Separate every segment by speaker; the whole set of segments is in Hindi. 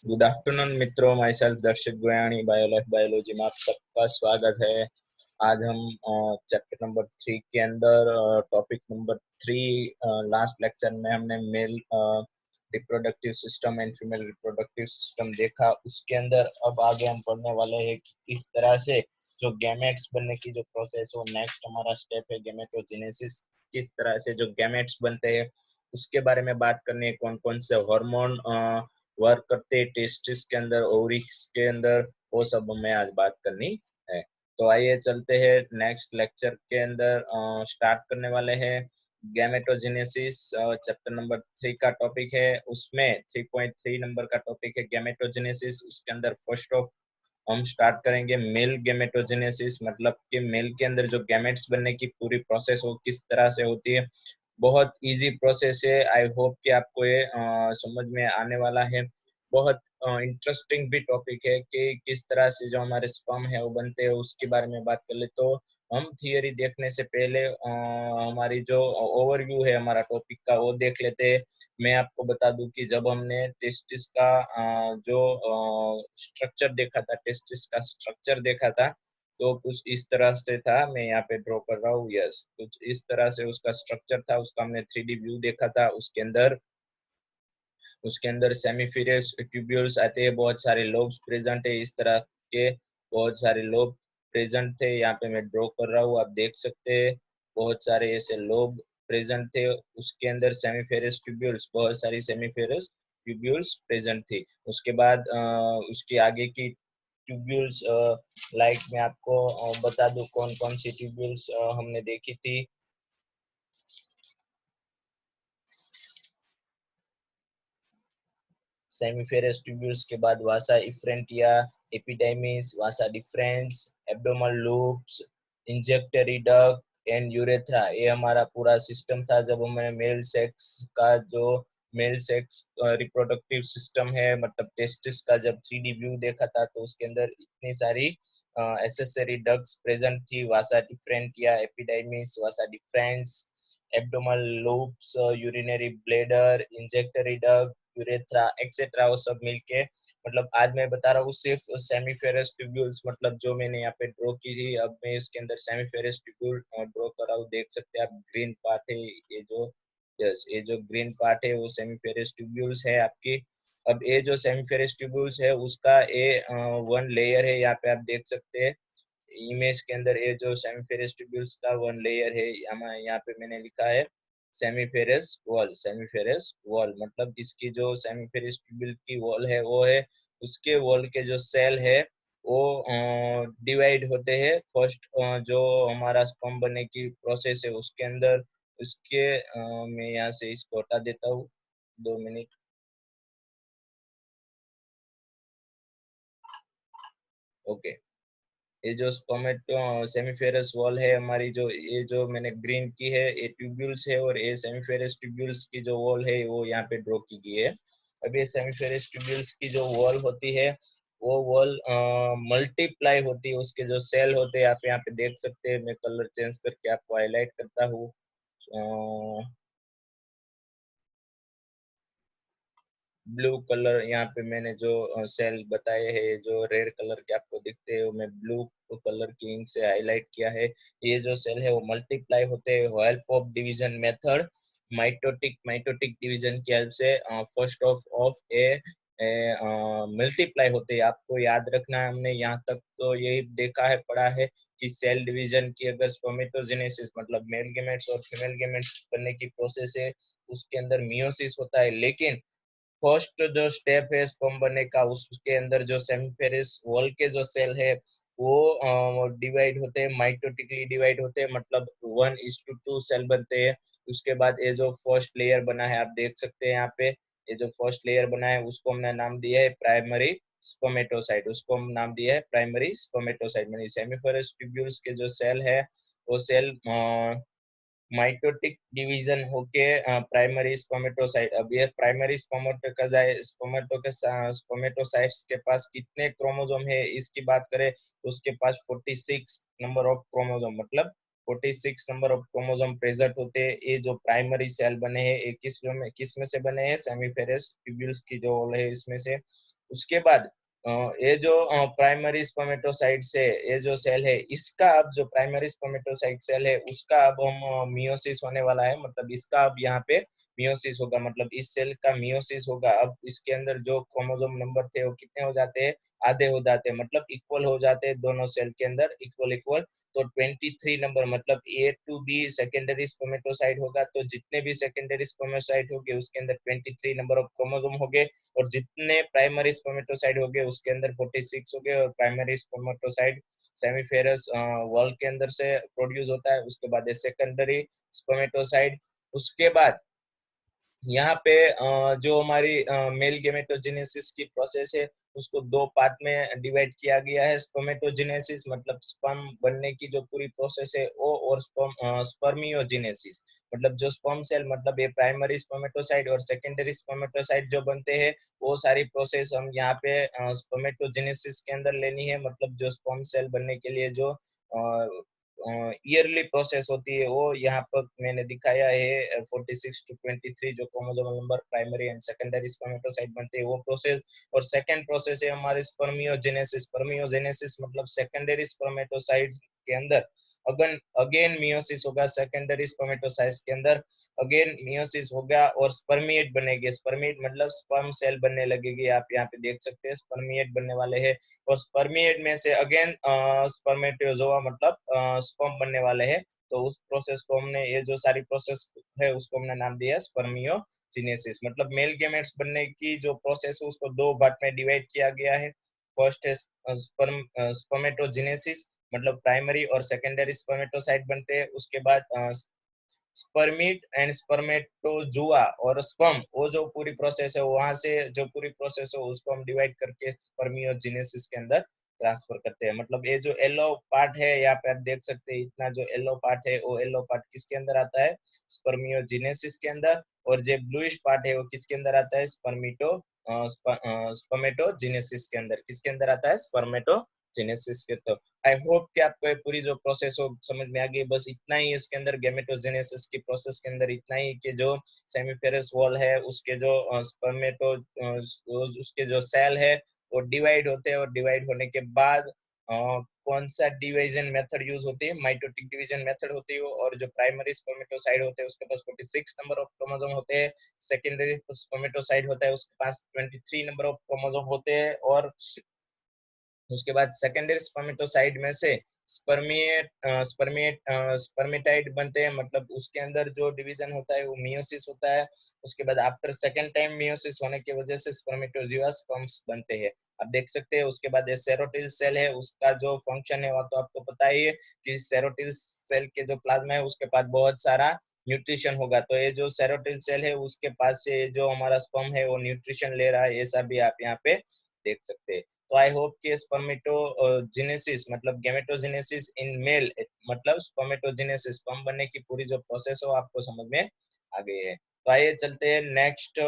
Speaker 1: गुड आफ्टरनून मित्रों, माई सेल्फ दर्शक गोयाणी, बायोलाइफ बायोलॉजी में आप सबका स्वागत है। आज हम चैप्टर नंबर 3 के अंदर टॉपिक नंबर 3 लास्ट लेक्चर में हमने male reproductive system and female reproductive system देखा। उसके अंदर अब आगे हम पढ़ने वाले हैं कि किस तरह से जो गैमेट्स बनने की जो प्रोसेस हो, नेक्स्ट हमारा स्टेप है गैमेटोजेनेसिस। किस तरह से जो गैमेट्स बनते हैं उसके बारे में बात करनी है। कौन कौन से हार्मोन वर्क करते हैं टेस्टिस के अंदर, ओवरीज के अंदर, वो सब हमें आज बात करनी है। तो आइए चलते हैं नेक्स्ट लेक्चर के अंदर। स्टार्ट करने वाले हैं गैमेटोजेनेसिस। चैप्टर नंबर 3 का टॉपिक है, उसमें 3.3 नंबर का टॉपिक है गैमेटोजेनेसिस। उसके अंदर फर्स्ट ऑफ हम स्टार्ट करेंगे मेल गैमेटोजेनेसिस, मतलब कि मेल के अंदर जो गैमेट्स बनने की पूरी प्रोसेस वो किस तरह से होती है। बहुत इजी प्रोसेस है। आई होप कि आपको ये समझ में आने वाला है। बहुत इंटरेस्टिंग भी टॉपिक है कि किस तरह से जो हमारे स्पर्म है वो बनते हैं, उसके बारे में बात कर ले। तो हम थियरी देखने से पहले हमारी जो ओवरव्यू है हमारा टॉपिक का वो देख लेते हैं। मैं आपको बता दूं कि जब हमने टेस्टिस का जो स्ट्रक्चर देखा था, टेस्टिस का स्ट्रक्चर देखा था, तो कुछ इस तरह से था। मैं यहाँ पे ड्रॉ कर रहा हूँ, यस, कुछ इस तरह से उसका स्ट्रक्चर था। उसका हमने 3D व्यू देखा था। उसके अंदर सेमीफिरस ट्यूब्यूल्स आते हैं, बहुत सारे लोब्स प्रेजेंट है, इस तरह के बहुत सारे लोब प्रेजेंट थे। यहाँ पे मैं ड्रॉ कर रहा हूँ, आप देख सकते हैं बहुत सारे ऐसे लोब प्रेजेंट थे। उसके अंदर सेमीफेरस ट्यूब्यूल्स, बहुत सारी सेमीफेरस ट्यूब्यूल्स प्रेजेंट थी। उसके बाद उसके आगे की ट्यूब्यूल्स, लाइक मैं आपको बता दूं कौन कौन सी ट्यूब्यूल्स हमने देखी थी। सेमीफेरस ट्यूब्यूल्स के बाद vasa efferentia, epididymis, vasa deferens, abdominal loops, ejaculatory duct and urethra. ये हमारा पूरा सिस्टम था जब हमने मेल सेक्स रिप्रोडक्टिव सिस्टम है, मतलब टेस्टिस का जब 3D व्यू देखा था, तो उसके अंदर इतनी सारी एसेसरी डक्ट्स प्रेजेंट थी। Vasa efferentia, epididymis, vasa deferens, abdominal loops, urinary bladder, ejaculatory duct, urethra etcetera, वो सब मिलके, मतलब आज मैं बता रहा हूँ सिर्फ सेमीफेरस ट्यूब्यूल्स, मतलब जो मैंने यहाँ पे ड्रॉ की थी। अब मैं इसके अंदर सेमीफेरस ट्यूब्यूल ड्रॉ कर रहा हूँ, देख सकते हैं आप। ग्रीन पार्ट है ये जो, यस, ये जो ग्रीन पार्ट है वो सेमीफेरस ट्यूब्यूल्स है आपकी। अब ये जो सेमीफेरस ट्यूब्यूल्स है उसका ये वन लेयर है, यहाँ पे आप देख सकते हैं इमेज के अंदर। ये जो सेमीफेरस ट्यूब्यूल्स का वन लेयर है, यहाँ पे मैंने लिखा है सेमीफेरस वॉल। सेमीफेरस वॉल मतलब इसकी जो सेमीफेरस ट्यूब्यूल की वॉल है वो है, उसके वॉल के जो सेल है वो डिवाइड होते हैं। फर्स्ट जो हमारा स्पर्म बनने की प्रोसेस है उसके अंदर, उसके मैं यहाँ से इसको हटा देता हूँ, 2 मिनट। ओके, ये जो स्पर्मेटो सेमीफेरस वॉल है हमारी, जो ये जो मैंने ग्रीन की है ये ट्यूब्यूल्स है, और ये सेमीफेरस ट्यूब्यूल्स की जो वॉल है वो यहाँ पे ड्रॉ की गई है। अब ये सेमीफेरस ट्यूब्यूल्स की जो वॉल होती है वो वॉल मल्टीप्लाई होती है। उसके जो सेल होते हैं आप यहाँ पे देख सकते हैं। मैं कलर चेंज करके आपको हाईलाइट करता हूँ। ब्लू कलर यहाँ पे मैंने जो सेल बताए हैं, जो रेड कलर के आपको दिखते हैं, वो मैं ब्लू कलर की इंक से हाईलाइट किया है। ये जो सेल है वो मल्टीप्लाई होते हैं help of division method, mitotic division की हेल्प से फर्स्ट ऑफ ए मल्टीप्लाई होते हैं। आपको याद रखना है, हमने यहाँ तक तो यही देखा है, पढ़ा है कि सेल डिवीजन की अगर स्पर्मेटोजेनेसिस मतलब मेल गेमेट्स और फीमेल गेमेट्स बनने की प्रोसेस है, उसके अंदर मियोसिस होता है। लेकिन फर्स्ट जो स्टेप है स्पर्म बनने का, उसके अंदर जो सेमीफेरस वॉल के जो सेल है वो डिवाइड होते हैं, माइटोटिकली डिवाइड होते हैं, मतलब 1:2 सेल बनते हैं। उसके बाद ये जो फर्स्ट लेयर बना है आप देख सकते हैं यहाँ पे, ये जो फर्स्ट लेयर बना है उसको हमने नाम दिया है प्राइमरी स्पर्मेटोसाइट। उसको हम नाम दिया है प्राइमरी स्पर्मेटोसाइट। यानी सेमीफेरस ट्यूब्यूल्स के जो सेल है वो सेल माइटोटिक डिवीजन होके प्राइमरी स्पर्मेटोसाइट। अब ये प्राइमरी स्पर्मेटोसाइट्स के पास कितने क्रोमोसोम है इसकी बात करें तो उसके पास 46 नंबर ऑफ क्रोमोसोम, मतलब 46 नंबर ऑफ क्रोमोसोम प्रेजेंट होते हैं। ये जो प्राइमरी सेल बने हैं ये किस में से बने हैं, सेमीफेरस ट्यूब्यूल्स की जो है इसमें से। उसके बाद ये जो प्राइमरी स्पर्मेटोसाइट से ये जो सेल है, इसका अब जो प्राइमरी स्पर्मेटोसाइट सेल है उसका अब हम मियोसिस होने वाला है, मतलब इसका अब यहाँ पे मियोसिस होगा, मतलब इस सेल का मियोसिस होगा। अब इसके अंदर जो क्रोमोसोम नंबर थे वो कितने हो जाते हैं, आधे हो जाते हैं, मतलब इक्वल हो जाते हैं दोनों सेल के अंदर, इक्वल इक्वल। तो 23 नंबर मतलब ए टू बी सेकेंडरी स्पर्मेटोसाइट होगा, तो जितने भी सेकेंडरी स्पर्मेटोसाइट होंगे उसके अंदर 23 नंबर ऑफ क्रोमोसोम होंगे, और जितने प्राइमरी स्पर्मेटोसाइट हो गए उसके अंदर 46 हो गए। और प्राइमरी स्पर्मेटोसाइट सेमीफेरस वॉल के अंदर से प्रोड्यूस होता है। उसके बाद सेकेंडरी स्पर्मेटोसाइट, उसके बाद यहाँ पे जो हमारी मेल गेमेटोजेनेसिस की प्रोसेस है उसको दो पार्ट में डिवाइड किया गया है। स्पर्मेटोजेनेसिस मतलब स्पर्म बनने की जो पूरी प्रोसेस है वो, और स्पर्मियोजेनेसिस मतलब जो स्पर्म सेल, मतलब ये प्राइमरी स्पर्मेटोसाइट और सेकेंडरी स्पर्मेटोसाइट जो बनते हैं, वो सारी प्रोसेस हम यहाँ पे स्पर्मेटोजेनेसिस के अंदर लेनी है। मतलब जो स्पर्म सेल बनने के लिए जो ईयरली प्रोसेस होती है वो यहाँ पर मैंने दिखाया है। 46 to 23 जो chromosomal number primary and secondary spermatocyte बनते हैं वो प्रोसेस। और सेकंड प्रोसेस है हमारे स्पर्मियोजेनेसिस। स्पर्मियोजेनेसिस मतलब सेकेंडरी स्पर्मेटोसाइट के अंदर अगेन अगेन मियोसिस होगा, सेकेंडरी स्पर्मेटोसाइट के अंदर अगेन मियोसिस होगा और स्पर्मिएट बनेंगे। स्पर्मिएट मतलब स्पर्म सेल बनने लगेगी, आप यहाँ पे देख सकते हैं स्पर्मिएट बनने वाले हैं। और स्पर्मिएट में से अगेन स्पर्मेटोजोआ मतलब स्पर्म बनने वाले हैं। तो उस प्रोसेस को हमने, ये जो सारी प्रोसेस है उसको हमने नाम दिया स्पर्मियोजेनेसिस। मतलब मेल गेमेट्स बनने की जो प्रोसेस है उसको दो पार्ट में डिवाइड किया गया है। फर्स्ट है स्पर्मेटोजेनेसिस, मतलब प्राइमरी और सेकेंडरी स्पर्मेटोसाइट बनते हैं। उसके बाद स्पर्मिट एंड स्पर्मेटोजुआ और स्पर्म, वो जो पूरी प्रोसेस है वहां से जो पूरी प्रोसेस है उसको हम डिवाइड करके स्पर्मियोजेनेसिस के अंदर ट्रांसफर करते हैं। मतलब ये जो येलो पार्ट है यहाँ पे आप देख सकते हैं, इतना जो येलो पार्ट है वो येलो पार्ट किसके अंदर आता है, स्पर्मियोजेनेसिस के अंदर। और जो ब्लूइश पार्ट है वो किसके अंदर आता है, स्पर्मेटोजेनेसिस के अंदर। किसके अंदर आता है, स्पर्मेटोजेनेसिस के। तो आई होप कि आपको ये पूरी जो प्रोसेस हो समझ में आ गई। बस इतना ही इसके अंदर गेमेटोजेनेसिस की प्रोसेस के अंदर इतना ही कि जो सेमीफेरस वॉल है उसके जो स्पर्मेटो उसके जो सेल है वो डिवाइड होते हैं, और डिवाइड होने के बाद कौन सा डिवीजन मेथड यूज होती है, माइटोटिक डिवीजन मेथड होती है। और जो प्राइमरी स्पर्मेटोसाइट होते हैं उसके पास 46 नंबर ऑफ क्रोमोसोम होते हैं। सेकेंडरी स्पर्मेटोसाइट होता है उसके पास 23 नंबर ऑफ क्रोमोसोम होते हैं। और उसके बाद सेकेंडरी स्पर्मेटोसाइट में से स्पर्मेटाइड बनते हैं, मतलब उसके अंदर जो डिवीजन होता है वो मियोसिस होता है। उसके बाद आफ्टर सेकेंड टाइम मियोसिस होने की वजह से स्पर्मेटोजुआ स्पर्म्स बनते हैं, आप देख सकते हैं। उसके बाद सेरोटिल सेल है, उसका जो फंक्शन है वो तो आपको पता ही है कि सेरोटिल सेल के जो प्लाज्मा है उसके पास बहुत सारा न्यूट्रिशन होगा। तो ये जो सेरोटिल सेल है उसके पास से जो हमारा स्पर्म है वो न्यूट्रिशन ले रहा है, ऐसा भी आप यहाँ पे देख सकते हैं। तो आई होप कि स्पर्मेटोजेनेसिस मतलब गेमेटोजेनेसिस इन मेल मतलब स्पर्मेटोजेनेसिस स्पर्म बनने की पूरी जो प्रोसेस हो आपको समझ में आ गई है। तो आइए चलते हैं नेक्स्ट,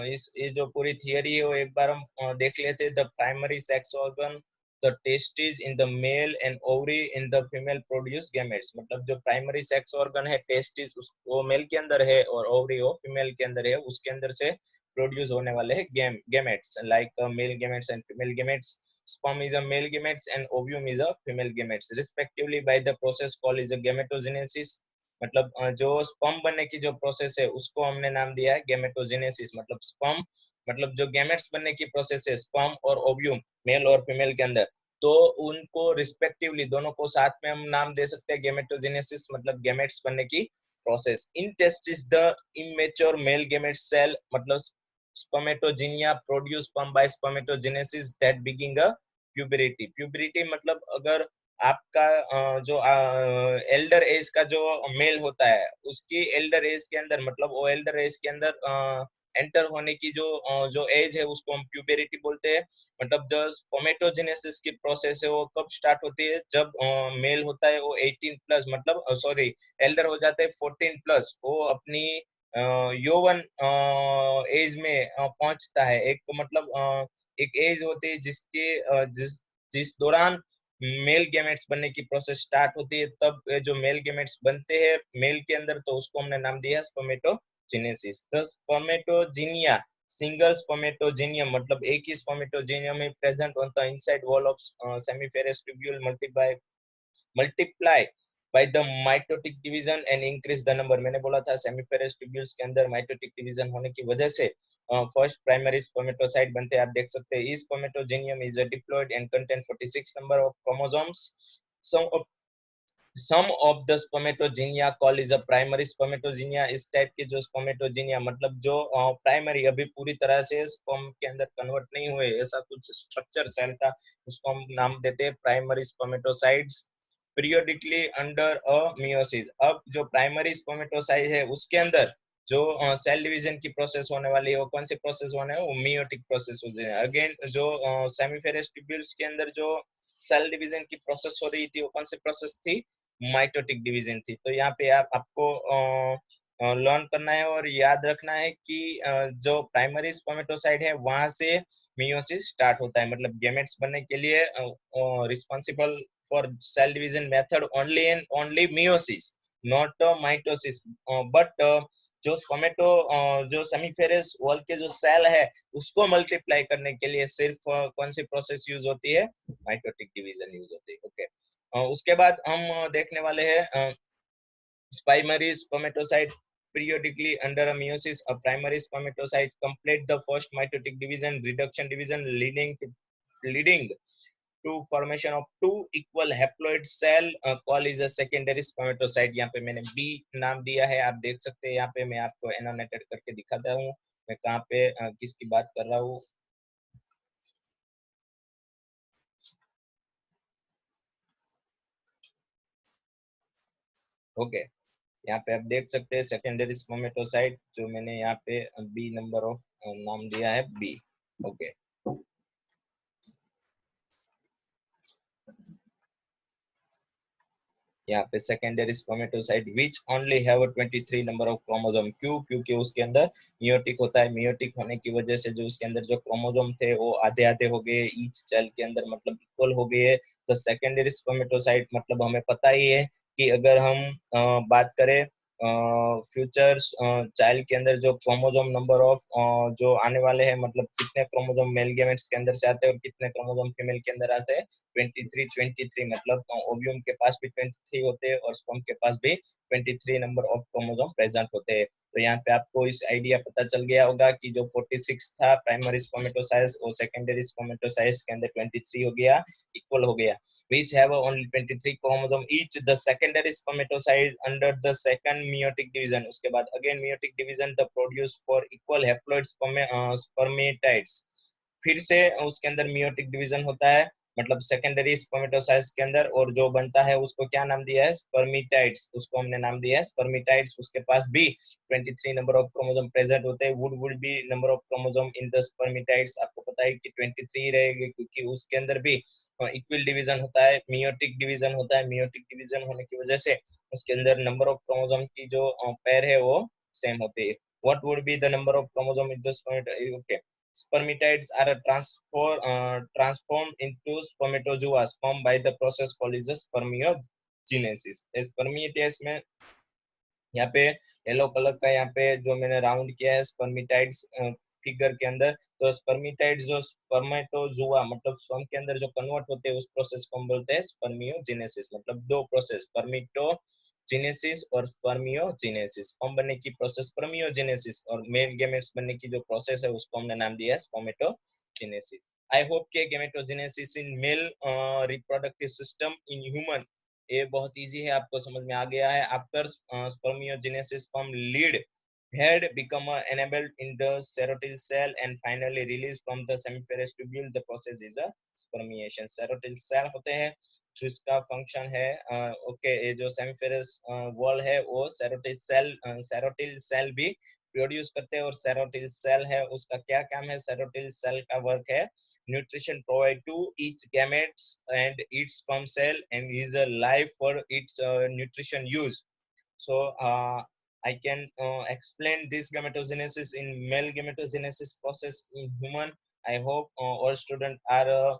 Speaker 1: इस ये जो पूरी थियरी है वो एक बार हम देख लेते हैं। The primary sex organ the testis in the male and ovary in the female produce gametes. मतलब जो प्राइमरी सेक्स ऑर्गन है टेस्टिस वो मेल के अंदर है और ओवरी वो फीमेल के अंदर है, उसके अंदर से प्रोड्यूस होने वाले हैं gametes like male gametes and female gametes. Sperm is a male gametes and ovum is a female gametes respectively by the process called is a gametogenesis. मतलब जो स्पर्म बनने की जो प्रोसेस है उसको हमने नाम दिया है गेमेटोजेनेसिस। मतलब स्पर्म मतलब जो गैमेट्स बनने की प्रोसेस है स्पर्म और ओव्यूम मेल और फीमेल के अंदर, तो उनको रिस्पेक्टिवली दोनों को साथ में हम नाम दे सकते हैं गेमेटोजेनेसिस मतलब गैमेट्स बनने की process. In testis the immature male gamete cell मतलब spermatogenia produce sperm by spermatogenesis that begin a puberty. puberty मतलब अगर आपका जो एल्डर एज का जो मेल होता है उसकी एल्डर एज के अंदर, मतलब वो एल्डर एज के अंदर एंटर होने की जो एज है उसको हम प्यूबेरिटी बोलते हैं। मतलब जो स्पर्मेटोजेनेसिस की प्रोसेस है वो कब स्टार्ट होती है, जब मेल होता है वो 18 प्लस मतलब सॉरी एल्डर हो जाता है 14 प्लस, वो अपनी यौवन एज में पहुंचता है। एक मतलब एक एज होती है जिस जिस दौरान मेल गेमेट्स बनने की प्रोसेस स्टार्ट होती है, तब जो मेल गेमेट्स बनते हैं मेल के अंदर तो उसको हमने नाम दिया spermatogenesis. The spermatogonia single spermatogonium मतलब एक ही स्पर्मेटोजेनियम में present on the inside wall of seminiferous tubule multiply by the mitotic division and increase the number. मैंने बोला था सेमीफेरस ट्यूब्यूल्स के अंदर माइटोटिक डिवीजन होने की वजह से फर्स्ट प्राइमरी स्पर्मेटोसाइट बनते हैं। आप देख सकते हैं इस spermatogonium is diploid and contain 46 number of chromosomes. Some of the spermatogonia call is a primary spermatogonia. इस टाइप के जो स्पर्मेटोजेनिया मतलब जो प्राइमरी अभी पूरी तरह से स्पर्म के अंदर कन्वर्ट नहीं हुए, ऐसा कुछ स्ट्रक्चर सेल का, उसको हम नाम देते हैं primary spermatocytes periodically under a meiosis. अब जो प्राइमरी स्पर्मेटोसाइट है उसके अंदर जो सेल डिवीजन की प्रोसेस होने वाली है वो कौन सी प्रोसेस होने है, वो मियोटिक प्रोसेस हो जाए। अगेन जो सेमीफेरस ट्यूब्यूल्स के अंदर जो सेल डिवीजन की प्रोसेस हो रही थी वो कौन सी प्रोसेस थी, माइटोटिक डिवीजन थी। तो यहाँ पे आपको लर्न करना है और याद रखना है कि जो प्राइमरी स्पर्मेटोसाइट है वहां से मियोसिस स्टार्ट होता है। मतलब गेमेट्स बनने के लिए responsible for sale division method only and only meiosis, not mitosis. But जो स्पर्मेटो जो सेमीफेरस वॉल के जो सेल है उसको मल्टीप्लाई करने के लिए सिर्फ कौन सी प्रोसेस यूज होती है, माइटोटिक डिवीजन यूज होती है। ओके उसके बाद हम देखने वाले हैं primary spermatocyte periodically under a meiosis. A primary spermatocyte complete the first mitotic division reduction division leading to formation of two equal haploid cell called is a secondary spermatocyte। यहाँ पे मैंने B नाम दिया है, आप देख सकते हैं। यहाँ पे मैं आपको एनोटेट करके दिखाता हूँ मैं कहाँ पे किसकी बात कर रहा हूँ। ओके यहाँ पे आप देख सकते हैं सेकेंडरी स्पर्मेटोसाइट जो मैंने यहाँ पे बी नंबर ऑफ नाम दिया है बी। ओके यहाँ पे secondary spermatocyte which only have 23 number of chromosome. क्यों? क्योंकि उसके अंदर मियोटिक होता है। मियोटिक होने की वजह से जो उसके अंदर जो क्रोमोसोम थे वो आधे आधे हो गए ईच सेल के अंदर, मतलब इक्वल हो गए। तो सेकेंडरी स्पर्मेटोसाइट मतलब हमें पता ही है कि अगर हम बात करें फ्यूचर चाइल्ड के अंदर जो क्रोमोसोम नंबर ऑफ जो आने वाले हैं, मतलब कितने क्रोमोसोम मेल गेमेट्स के अंदर से आते हैं और कितने क्रोमोसोम फीमेल के अंदर आते हैं, 23 मतलब ओव्यूम के पास भी 23 होते हैं और स्पर्म के पास भी 23 नंबर ऑफ क्रोमोसोम प्रेजेंट होते हैं। तो यहाँ पे आपको इस आइडिया पता चल गया होगा कि जो 46 था प्राइमरी स्पर्मेटोसाइट्स और सेकेंडरी स्पर्मेटोसाइट्स के अंदर 23 हो गया, इक्वल हो गया। which have only 23 chromosome each. The secondary spermatocyte under the second meiotic division. उसके बाद again meiotic division the produce for equal haploid spermatids. फिर से उसके अंदर मियोटिक डिवीजन होता है, मतलब सेकेंडरी स्पर्मेटोसाइट्स के अंदर, और जो बनता है उसको क्या नाम दिया है, स्पर्मिटाइड्स। उसको हमने नाम दिया है स्पर्मिटाइड्स। उसके पास भी 23 नंबर ऑफ क्रोमोसोम प्रेजेंट होते हैं। Would be number of chromosome in the spermatids. आपको पता है कि 23 रहेंगे क्योंकि उसके अंदर भी इक्वल डिवीजन होता है, मियोटिक डिवीजन होता है। मियोटिक डिवीजन होने की वजह से उसके अंदर नंबर ऑफ क्रोमोसोम की जो पेयर है वो सेम होती है। What would be the number of chromosome in the spermatid? Okay spermatids are transformed into spermatozoa sperm by the process called is spermiogenesis। spermatids में यहाँ पे येलो कलर का यहाँ पे जो मैंने राउंड किया है स्पर्मिटाइड्स फिगर के अंदर, तो स्पर्मिटाइड जो स्पर्मेटोजुआ मतलब स्पर्म के अंदर जो कन्वर्ट होते हैं उस प्रोसेस को हम बोलते हैं स्पर्मियोजेनेसिस। मतलब दो प्रोसेस, स्पर्मिटोजेनेसिस और स्पर्मियोजेनेसिस। स्पर्म बनने की प्रोसेस स्पर्मियोजेनेसिस और मेल गेमेट्स बनने की जो प्रोसेस है उसको हमने नाम दिया है स्पर्मेटोजेनेसिस। आई होप के gametogenesis in male reproductive system in human ये बहुत इजी है, आपको समझ में आ गया है। After spermiogenesis sperm lead had become enabled in the serotyl cell and finally released from the semiferous tubule। The process is a spermiation। serotyl cell होते हैं जिसका फंक्शन है ओके ये जो सेमीफेरस वॉल है वो सेरोटिल सेल भी प्रोड्यूस करते हैं। और सेरोटिल सेल है उसका क्या काम है, सेरोटिल सेल का वर्क है nutrition provide to each gametes and its sperm cell and is alive for its nutrition use। So I can explain this gametogenesis in male gametogenesis process in human। I hope all students are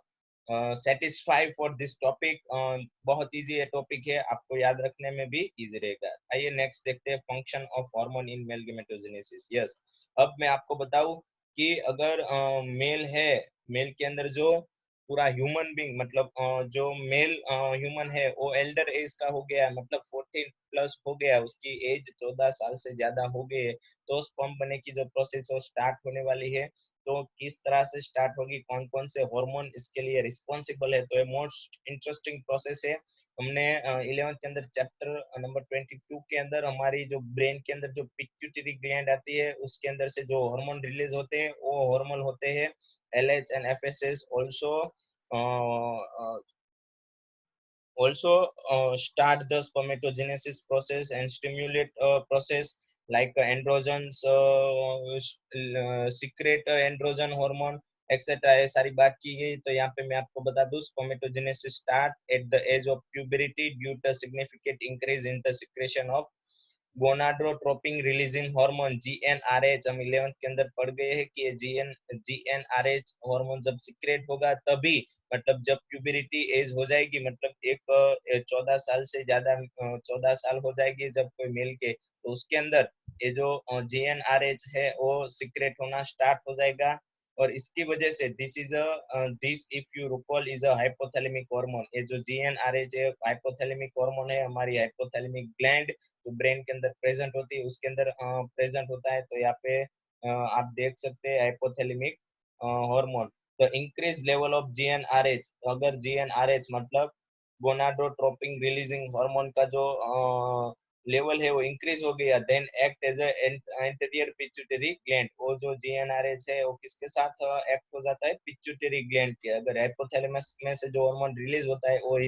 Speaker 1: satisfied for this topic। बहुत इजी है टॉपिक है, आपको याद रखने में भी इजी रहेगा। आइए नेक्स्ट देखते हैं function of hormone in male gametogenesis। Yes अब मैं आपको बताऊं कि अगर मेल है, मेल के अंदर जो पूरा ह्यूमन बींग मतलब जो मेल ह्यूमन है वो एल्डर एज का हो गया, मतलब 14 प्लस हो गया, उसकी एज 14 साल से ज्यादा हो गई है, तो स्पर्म बनने की जो प्रोसेस वो स्टार्ट होने वाली है। तो किस तरह से स्टार्ट होगी, कौन कौन से हार्मोन इसके लिए रिस्पॉन्सिबल है, तो ये मोस्ट इंटरेस्टिंग प्रोसेस है। हमने 11th के अंदर चैप्टर नंबर 22 के अंदर हमारी जो ब्रेन के अंदर जो पिट्यूटरी ग्लैंड आती है उसके अंदर से जो हार्मोन रिलीज होते हैं वो हार्मोन होते हैं LH and FSH also start the spermatogenesis process and stimulate process like androgens secrete androgen hormone etcetera. ये सारी बात की गई। तो यहाँ पे मैं आपको बता दूं, spermatogenesis start at the age of puberty due to significant increase in the secretion of gonadotropin releasing hormone GnRH। हम 11th के अंदर पढ़ गए हैं कि GnRH हार्मोन जब सिक्रेट होगा तभी, मतलब जब प्यूबरिटी एज हो जाएगी, मतलब एक 14 साल से ज्यादा 14 साल हो जाएगी जब कोई मेल के, तो उसके अंदर ये जो GnRH है वो सिक्रेट होना स्टार्ट हो जाएगा। और इसकी वजह से this if you recall is a hypothalamic hormone. ये जो GnRH है हाइपोथैलेमिक हार्मोन है, हमारी हाइपोथैलेमिक ग्लैंड जो ब्रेन के अंदर प्रेजेंट होती है उसके अंदर प्रेजेंट होता है। तो यहाँ पे आप देख सकते हैं hypothalamic hormone. The increase level of GnRH, अगर GnRH मतलब गोनाडोट्रोपिन रिलीजिंग हार्मोन का जो लेवल है वो इंक्रीज हो गया, then act as anterior pituitary gland. वो जो GnRH है वो किसके साथ एक्ट हो जाता है, पिट्यूटरी ग्लैंड के। अगर हाइपोथैलेमस में से जो हार्मोन रिलीज होता है वो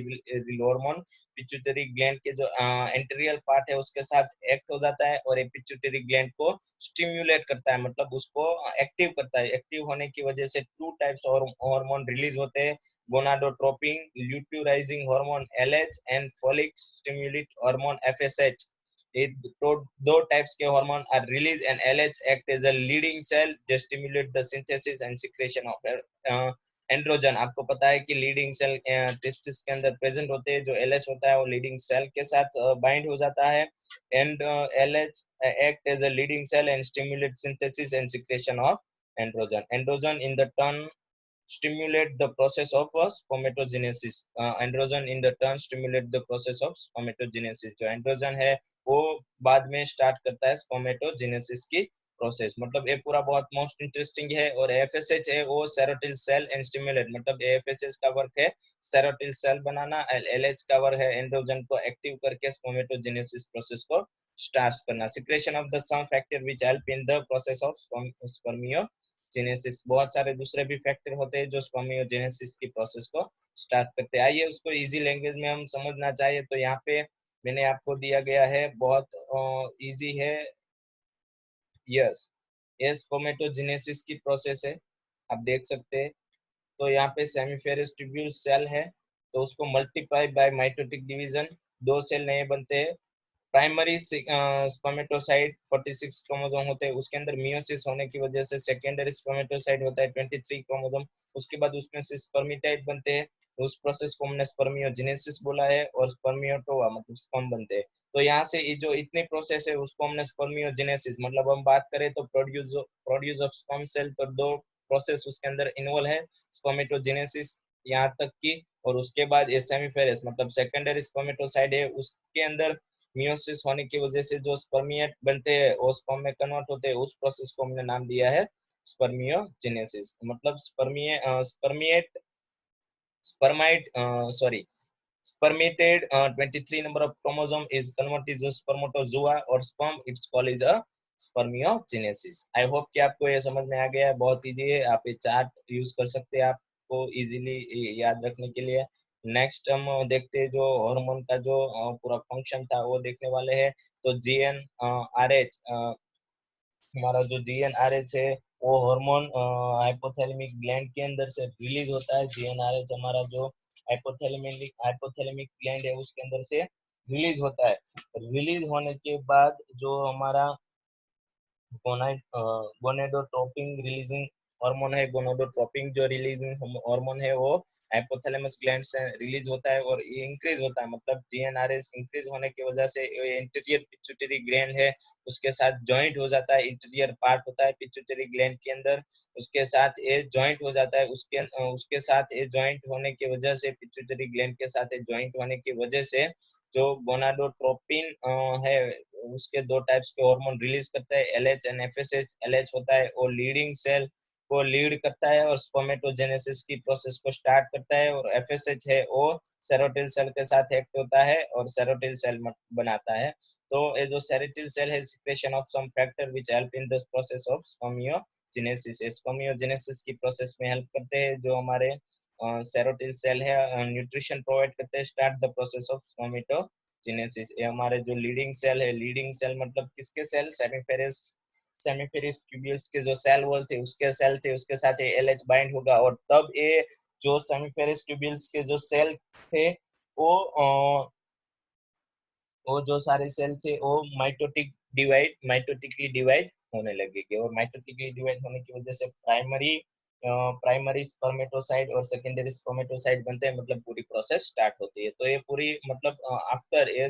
Speaker 1: हार्मोन पिट्यूटरी ग्लैंड के जो एंटीरियर पार्ट है उसके साथ एक्ट हो जाता है और ये पिट्यूटरी ग्लैंड को स्टिम्युलेट करता है, मतलब उसको एक्टिव करता है। एक्टिव होने की वजह से टू टाइप्स और हार्मोन रिलीज होते हैं, gonadotropin luteinizing hormone LH and follicle stimulate hormone FSH। ये दो टाइप्स के hormone are release and LH act as a Leydig cell जो stimulate the synthesis and secretion of androgen. आपको पता है कि लीडिंग सेल टेस्टिस के अंदर प्रेजेंट होते हैं, जो LH होता है वो लीडिंग सेल के साथ बाइंड हो जाता है and LH act as a leading cell and stimulate synthesis and secretion of androgen. Androgen in the turn stimulate the process of spermatogenesis. Androgen in the turn stimulate the process of spermatogenesis. जो androgen है वो बाद में स्टार्ट करता है spermatogenesis की प्रोसेस। मतलब ये पूरा बहुत मोस्ट इंटरेस्टिंग है। और FSH है वो सेरोटिल सेल एंड स्टिमुलेट, मतलब FSH का वर्क है सेरोटिल सेल बनाना, LH का वर्क है एंड्रोजन को एक्टिव करके स्पर्मेटोजेनेसिस प्रोसेस को स्टार्ट करना। Secretion of the some factor which help in the process of spermiogenesis. बहुत सारे दूसरे भी फैक्टर होते हैं जो स्पर्मियोजेनेसिस की प्रोसेस को स्टार्ट करते हैं। आइए उसको इजी लैंग्वेज में हम समझना चाहिए तो यहाँ पे मैंने आपको दिया गया है, बहुत इजी है। यस, ये स्पर्मेटोजेनेसिस की प्रोसेस है, आप देख सकते हैं। तो यहाँ पे सेमीफेरस ट्यूब्यूल सेल है, तो उसको मल्टीप्लाई बाय माइटोटिक डिवीजन, दो सेल नए बनते हैं। प्राइमरी स्पर्मेटोसाइट 46 क्रोमोसोम होते हैं, उसके अंदर मियोसिस होने की वजह से सेकेंडरी स्पर्मेटोसाइट होता है 23 क्रोमोसोम। उसके बाद उसमें से स्पर्मिटाइड बनते हैं, उस प्रोसेस को हमने स्पर्मियोजेनेसिस बोला है। और स्पर्मियोटोवा मतलब स्पर्म बनते हैं। तो यहाँ से ये जो इतनी प्रोसेस है उसको हमने स्पर्मियोजेनेसिस, मतलब हम बात करें तो प्रोड्यूस ऑफ स्पर्म सेल, तो दो प्रोसेस उसके अंदर इन्वॉल्व है, स्पर्मेटोजेनेसिस यहाँ तक की। और उसके बाद ये सेमीफेरस मतलब सेकेंडरी स्पर्मेटोसाइड है, उसके अंदर मियोसिस होने की वजह से जो स्पर्मिएट बनते हैं वो स्पर्म में कन्वर्ट होते हैं, उस प्रोसेस को हमने नाम दिया है स्पर्मियोजेनेसिस। मतलब स्पर्मिएट spermite sorry spermated 23 number of chromosome is converted to spermatozoa or sperm, it's called is a spermiogenesis। I hope कि आपको ये समझ में आ गया है, बहुत इजी है, आप ये चार्ट यूज कर सकते हैं आपको इजीली याद रखने के लिए। नेक्स्ट हम देखते हैं जो हार्मोन का जो पूरा फंक्शन था वो देखने वाले हैं। तो GnRH, हमारा जो GnRH है वो हार्मोन हाइपोथैलेमिक ग्लैंड के अंदर से रिलीज होता है। GnRH हमारा जो हाइपोथैलेमिक ग्लैंड है उसके अंदर से रिलीज होता है। रिलीज होने के बाद जो हमारा गोनेडोट्रोपिन रिलीजिंग हार्मोन है गोनाडोट्रोपिन जो रिलीजिंग हार्मोन है वो हाइपोथैलेमस ग्लैंड से रिलीज होता है और ये इंक्रीज होता है, मतलब जीएनआरएस इंक्रीज होने की वजह से इंटीरियर पिट्यूटरी ग्लैंड है उसके साथ जॉइंट हो जाता है, इंटीरियर पार्ट होता है पिट्यूटरी ग्लैंड के अंदर, उसके साथ ये जॉइंट हो जाता है, उसके साथ ये जॉइंट होने की वजह से पिट्यूटरी ग्लैंड के साथ ये जॉइंट होने की वजह से जो गोनाडोट्रोपिन है उसके दो टाइप्स के हार्मोन रिलीज करता है, एलएच एंड एफएसएच। एलएच होता है वो लीडिंग सेल को लीड करता है और स्पर्मेटोजेनेसिस की प्रोसेस को स्टार्ट करता है, और एफएसएच है वो सेरोटिल सेल के साथ एक्ट होता है और सेरोटिल सेल बनाता है। तो ये जो सेरोटिल सेल है secretion of some factor which help in the process of spermiogenesis, spermiogenesis की प्रोसेस में हेल्प करते हैं जो हमारे सेरोटिल सेल है, न्यूट्रिशन प्रोवाइड करते हैं, start the process of spermatogenesis. ये हमारे जो लीडिंग सेल है, लीडिंग सेल मतलब किसके सेल, सेमीफेरस सेमीफेरस ट्यूब्यूल्स के जो सेल वॉल थे उसके साथ ये एलएच बाइंड होगा, और तब ये जो सेमीफेरस ट्यूब्यूल्स के जो सेल थे वो वो जो सारे सेल थे वो माइटोटिकली डिवाइड होने लगेंगे, और माइटोटिकली डिवाइड होने की वजह से प्राइमरी स्पर्मेटोसाइट और सेकेंडरी स्पर्मेटोसाइट बनते हैं, मतलब पूरी प्रोसेस स्टार्ट होती है। तो ये पूरी मतलब आफ्टर ये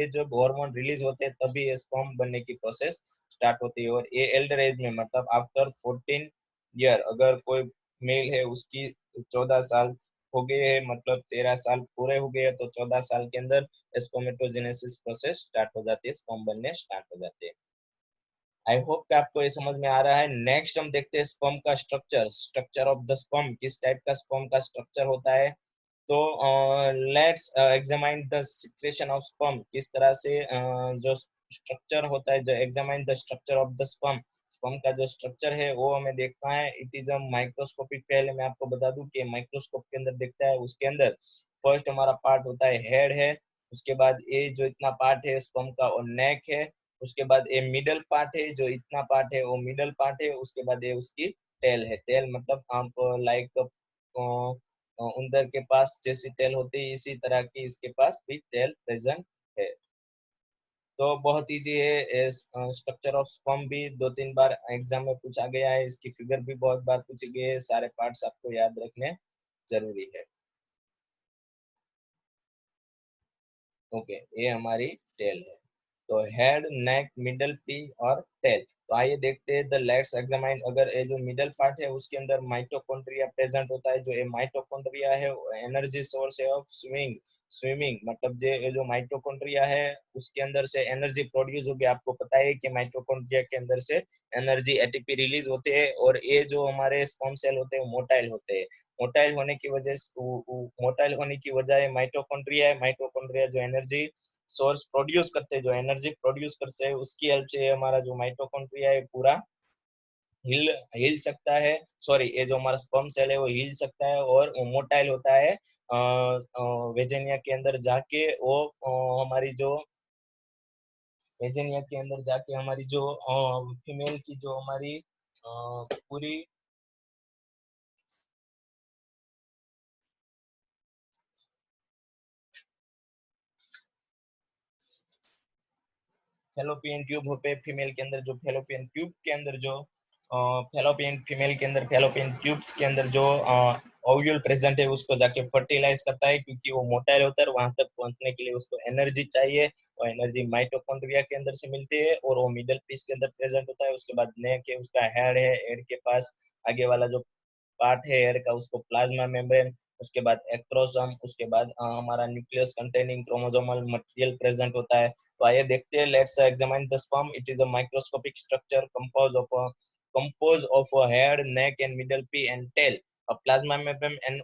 Speaker 1: जब हार्मोन रिलीज होते हैं तभी ये स्पर्म बनने की प्रोसेस स्टार्ट होती है, और ये एल्डर एज में मतलब आफ्टर 14 ईयर अगर कोई मेल है उसकी 14 साल हो गए हैं, मतलब 13 साल पूरे हो गए हैं, तो 14 साल के अंदर स्पर्मेटोजेनेसिस प्रोसेस स्टार्ट हो जाती है, स्पर्म बनने स्टार्ट हो जाते हैं। आई होप कि आपको ये समझ में आ रहा है। नेक्स्ट हम देखते हैं स्पर्म का structure, structure of the sperm, किस टाइप का स्पर्म का स्ट्रक्चर होता है। तो let's examine the secretion of sperm, किस तरह से जो स्ट्रक्चर होता है, जो examine the structure of the sperm, sperm का जो स्ट्रक्चर है वो हमें देखना है। इट इज अ माइक्रोस्कोपिक, पहले मैं आपको बता दूं कि माइक्रोस्कोप के अंदर देखता है, उसके अंदर फर्स्ट हमारा पार्ट होता है हेड है, उसके बाद ये जो इतना पार्ट है स्पर्म का और नेक है, उसके बाद ये मिडल पार्ट है, जो इतना पार्ट है वो मिडल पार्ट है, उसके बाद ये उसकी टेल है। टेल मतलब आप लाइक उंदर के पास जैसी टेल होती है इसी तरह की इसके पास भी टेल प्रेजेंट है। तो बहुत इजी है, स्ट्रक्चर ऑफ स्पर्म भी 2-3 बार एग्जाम में पूछा गया है, इसकी फिगर भी बहुत बार पूछी गई है, सारे पार्ट्स आपको याद रखने जरूरी है। ओके, ये हमारी टेल है। तो हेड, नेक, मिडल, पी और टेल। तो आइए देखते हैं द लेट्स एग्जामाइन, अगर ये जो मिडल पार्ट है उसके अंदर माइटोकॉन्ड्रिया प्रेजेंट होता है, जो ये माइटोकॉन्ड्रिया है एनर्जी सोर्स है ऑफ स्विमिंग, स्विमिंग मतलब ये जो माइटोकॉन्ड्रिया है उसके अंदर से एनर्जी प्रोड्यूस होगी। आपको पता है कि माइटोकॉन्ड्रिया के अंदर से एनर्जी एटीपी रिलीज होते हैं, और ये जो हमारे स्पर्म सेल होते हैं मोटाइल होते हैं, मोटाइल होने की वजह से मोटाइल होने की वजह माइटोकॉन्ड्रिया है, माइटोकॉन्ड्रिया जो एनर्जी सोर्स प्रोड्यूस करते हैं, जो एनर्जी प्रोड्यूस करते हैं उसकी हेल्प से हमारा जो माइटोकॉन्ड्रिया है पूरा हिल हिल सकता है, सॉरी ये जो हमारा स्पर्म सेल है वो हिल सकता है और मोटाइल होता है, वेजेनिया के अंदर जाके वो हमारी जो वेजेनिया के अंदर जाके हमारी जो फीमेल की जो हमारी पूरी फेलोपियन ट्यूब होते हैं फीमेल के अंदर, जो फेलोपियन ट्यूब के अंदर जो फेलोपियन फीमेल के अंदर फेलोपियन ट्यूब्स के अंदर जो ओव्यूल प्रेजेंट है उसको जाके फर्टिलाइज करता है, क्योंकि वो मोटाइल होता है, वहां तक पहुंचने के लिए उसको एनर्जी चाहिए, और एनर्जी माइटोकॉन्ड्रिया के अंदर से मिलती है, और वो मिडल पीस के अंदर प्रेजेंट होता है। उसके बाद नेक है, उसका हेड है, हेड के पास आगे वाला जो पार्ट है हेयर का उसको प्लाज्मा मेम्ब्रेन, उसके बाद एक्ट्रोसम, उसके बाद हमारा nucleus containing chromosomal material present होता है। तो आइए देखते हैं, let's examine the sperm. It is a microscopic structure compose of a head, neck and middle piece and tail. अब प्लाज्मा मेम्ब्रेन एंड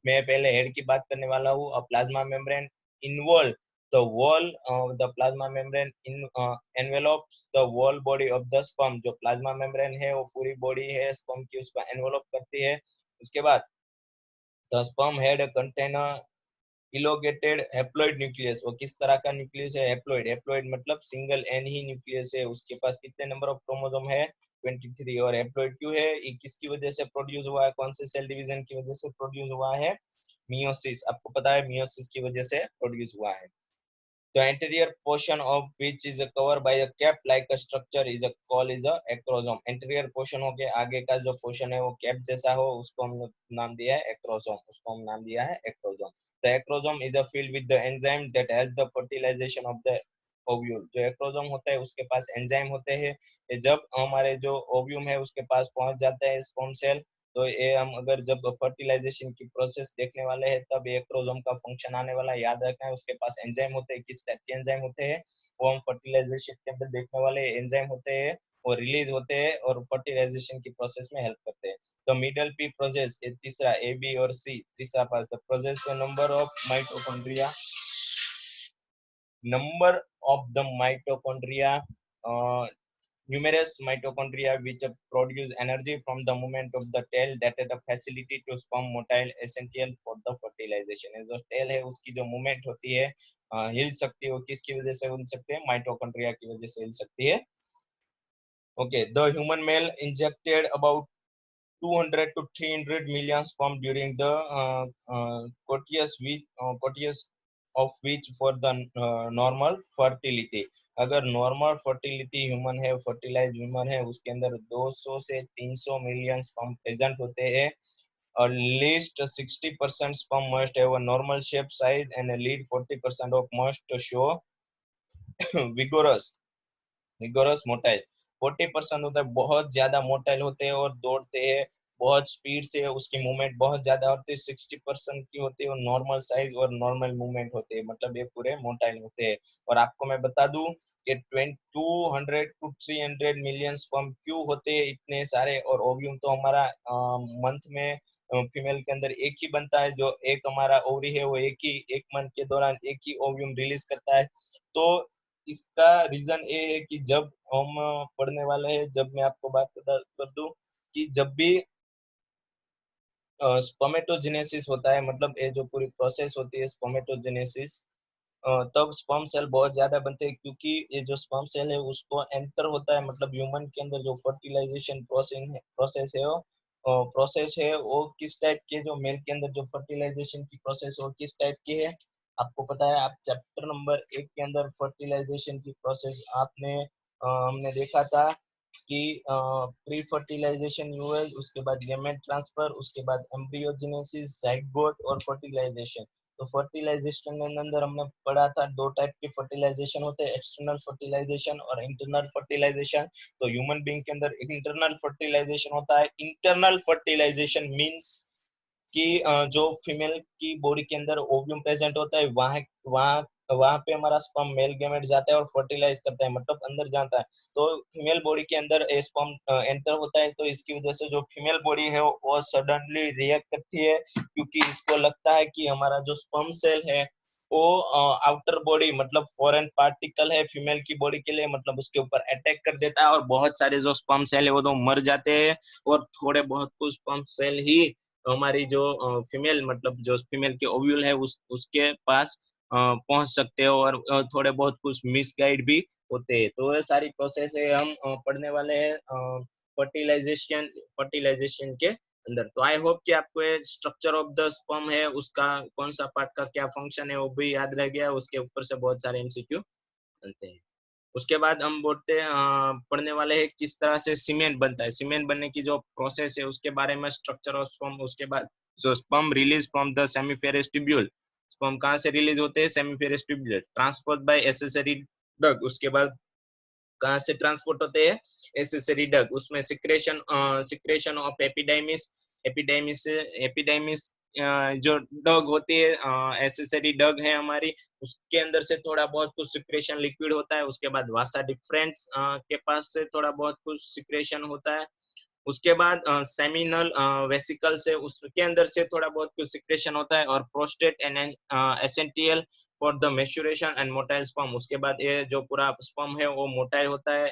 Speaker 1: मैं पहले हेड की बात करने वाला हूँ। अब plasma membrane involve the wall the plasma membrane in envelopes the wall body of the sperm। जो प्लाज्मा मेम्ब्रेन है वो पूरी बॉडी है स्पर्म की उसको एनवेलप करती है। उसके बाद the sperm head contain a elongated haploid nucleus. वो किस तरह का न्यूक्लियस है, हैप्लॉइड, हैप्लॉइड मतलब सिंगल एन ही न्यूक्लियस है, उसके पास कितने नंबर ऑफ क्रोमोसोम है, 23। और हैप्लॉइड क्यों है, ये किसकी वजह से प्रोड्यूस हुआ है, कौन से सेल डिवीजन की वजह से प्रोड्यूस हुआ है, मियोसिस। आपको पता है मियोसिस की वजह से प्रोड्यूस हुआ है। The anterior portion of which is covered by a cap-like structure is a called is a acrosome. Anterior portion हो के आगे का जो portion है वो cap जैसा हो उसको हम नाम दिया है acrosome. उसको हम नाम दिया है acrosome. The acrosome is a filled with the enzyme that help the fertilization of the ovule. जो एक्रोजोम होता है उसके पास एंजाइम होते हैं. ये जब हमारे जो ओव्यूम है उसके पास पहुंच जाता है स्पर्म सेल, तो ये हम अगर जब फर्टिलाइजेशन की प्रोसेस देखने वाले हैं तब एक्रोजोम का फंक्शन आने वाला है. याद रखना है उसके पास एंजाइम होते हैं. किस टाइप के एंजाइम होते हैं वो हम फर्टिलाइजेशन के अंदर देखने वाले एंजाइम होते हैं वो रिलीज होते हैं और फर्टिलाइजेशन की प्रोसेस में हेल्प करते हैं. तो मिडल पी प्रोसेस तीसरा, ए बी और सी तीसरा pass. The process the number of mitochondria, number of the mitochondria, uh, numerous mitochondria which produce energy from the movement of the tail that is the facility to sperm motile essential for the fertilization. जो tail है उसकी जो movement होती है हिल सकती है, वो किसकी वजह से हिल सकती है? माइटोकॉन्ड्रिया की वजह से हिल सकती है. Okay, the human male injected about 200 to 300 million sperm during the courteous of which for the normal fertility. अगर नॉर्मल फर्टिलिटी ह्यूमन है, फर्टिलाइज ह्यूमन है, उसके अंदर 200 से 300 मिलियन स्पर्म प्रेजेंट होते हैं. At least 60% sperm must have a normal shape size and a lead 40% of must show vigorous vigorous motile. 40% होता है बहुत ज्यादा मोटाइल होते हैं और दौड़ते हैं बहुत स्पीड से, उसकी मूवमेंट बहुत ज्यादा होती है. 60% की होती है और नॉर्मल साइज और नॉर्मल मूवमेंट होते हैं, मतलब ये पूरे मोटाइल होते हैं. और आपको मैं बता दूं कि 200 टू 300 मिलियन स्पर्म क्यों होते हैं इतने सारे. और ओव्यूम तो हमारा मंथ में फीमेल के अंदर एक ही बनता है. जो एक हमारा ओवरी है वो एक मंथ के दौरान एक ही ओव्यूम रिलीज करता है. तो इसका रीजन ये है कि जब हम पढ़ने वाले हैं, जब मैं आपको बात कर दूं कि जब भी स्पर्मेटोजेनेसिस होता है, मतलब ये जो पूरी प्रोसेस होती है स्पर्मेटोजेनेसिस, तब स्पर्म सेल बहुत ज्यादा बनते हैं क्योंकि ये जो स्पर्म सेल है उसको एंटर होता है, मतलब ह्यूमन के अंदर जो फर्टिलाइजेशन प्रोसेस है वो किस टाइप के, जो मेल के अंदर जो फर्टिलाइजेशन की प्रोसेस है वो किस टाइप की है आपको पता है. आप चैप्टर नंबर 1 के अंदर फर्टिलाइजेशन की प्रोसेस आपने हमने देखा था कि प्री फर्टिलाइजेशन यूएल, उसके बाद गेमेट ट्रांसफर, उसके बाद एम्ब्रियोजेनेसिस, जाइगोट और फर्टिलाइजेशन. तो फर्टिलाइजेशन के अंदर हमने पढ़ा था दो टाइप के फर्टिलाइजेशन होते हैं, एक्सटर्नल फर्टिलाइजेशन और इंटरनल फर्टिलाइजेशन. तो ह्यूमन बीइंग के अंदर इंटरनल फर्टिलाइजेशन होता है. इंटरनल फर्टिलाइजेशन मींस कि जो फीमेल की बॉडी के अंदर ओव्यूम प्रेजेंट होता है वहां वहां वहां पे हमारा स्पर्म मेल गेमेट जाता है और फर्टिलाइज करता है, मतलब अंदर जाता है. तो फीमेल बॉडी के अंदर स्पर्म एंटर होता है, तो इसकी वजह से जो फीमेल बॉडी है वो सडनली रिएक्ट करती है क्योंकि इसको लगता है कि हमारा जो स्पर्म सेल है वो आउटर बॉडी मतलब फॉरेन पार्टिकल है फीमेल की बॉडी के लिए, मतलब उसके ऊपर अटैक कर देता है और बहुत सारे जो स्पर्म सेल है वो तो मर जाते हैं और थोड़े बहुत कुछ स्पर्म सेल ही हमारी जो फीमेल मतलब जो फीमेल के ओव्यूल है उसके पास पहुंच सकते हो और थोड़े बहुत कुछ मिसगाइड भी होते हैं. तो ये सारी प्रोसेस है हम पढ़ने वाले हैं फर्टिलाइजेशन के अंदर. तो आई होप कि आपको ये स्ट्रक्चर ऑफ द स्पर्म है उसका कौन सा पार्ट का क्या फंक्शन है वो भी याद रह गया. उसके ऊपर से बहुत सारे एमसीक्यू बनते हैं. उसके बाद हम बोलते हैं पढ़ने वाले हैं किस तरह से सीमेंट बनता है. सीमेंट बनने की जो प्रोसेस है उसके बारे में, स्ट्रक्चर ऑफ स्पर्म. उसके बाद जो sperm release from the seminiferous tubule, sperm कहाँ से रिलीज होते हैं? Seminiferous tubule. Transport by accessory duct, उसके बाद कहाँ से ट्रांसपोर्ट होते हैं? Accessory duct. उसमें सिक्रेशन ऑफ एपिडाइमिस, एपिडाइमिस जो डग होती है एसेसरी डग है हमारी, उसके अंदर से थोड़ा बहुत कुछ सिक्रेशन लिक्विड होता है. उसके बाद वासा डिफरेंस के पास से थोड़ा बहुत कुछ सिक्रेशन होता है. उसके बाद सेमिनल वेसिकल से उसके अंदर से थोड़ा बहुत कुछ सिक्रेशन होता है. और prostate and essential for the maturation and motile sperm. उसके बाद ये जो पूरा स्पर्म है वो मोटाइल होता है,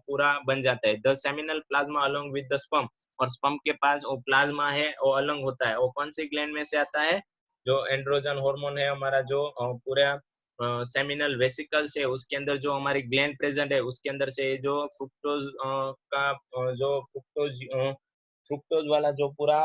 Speaker 1: पूरा बन जाता है. The seminal plasma along with the sperm, और स्पर्म के पास वो प्लाज्मा है वो अलग होता है. वो कौन सी ग्लैंड में से आता है? जो एंड्रोजन हार्मोन है हमारा, जो पूरा सेमिनल वेसिकल से उसके अंदर जो हमारी ग्लैंड प्रेजेंट है उसके अंदर से जो फ्रुक्टोज का जो फ्रुक्टोज वाला जो पूरा,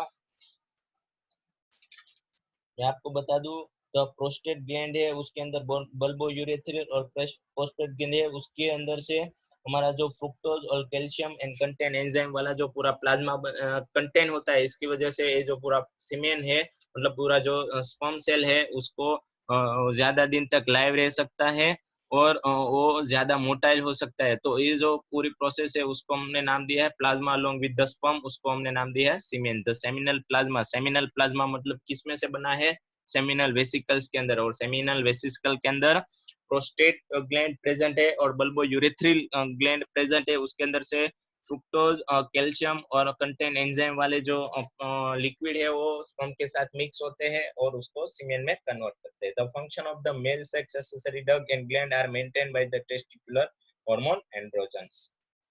Speaker 1: मैं आपको बता दूं तो प्रोस्टेट ग्लैंड है उसके अंदर बल्बोयूरेथ्रिन, और प्रोस्टेट ग्लैंड है उसके अंदर से हमारा जो फ्रुक्टोज और कैल्शियम एंड कंटेन एंजाइम वाला जो पूरा प्लाज्मा कंटेन होता है, इसकी वजह से ये जो पूरा सीमेन है, मतलब पूरा जो स्पर्म सेल है उसको ज्यादा दिन तक लाइव रह सकता है, और वो ज्यादा मोटाइल हो सकता है। तो ये जो पूरी प्रोसेस है उसको हमने नाम दिया है plasma along with the sperm, उसको हमने नाम दिया है semen. The seminal plasma, seminal plasma मतलब किसमें से बना है? सेमिनल वेसिकल्स के अंदर, और सेमिनल वेसिकल के अंदर प्रोस्टेट ग्लैंड प्रेजेंट है और बल्बोयूरेथ्रिल ग्लैंड प्रेजेंट है। उसके अंदर से फ्रुक्टोज, कैल्शियम और कंटेन एंजाइम वाले जो लिक्विड है वो स्पर्म के साथ मिक्स होते हैं और उसको सीमेन में कन्वर्ट करते हैं। The function of the male sex accessory duct and gland are maintained by the testicular hormone androgens.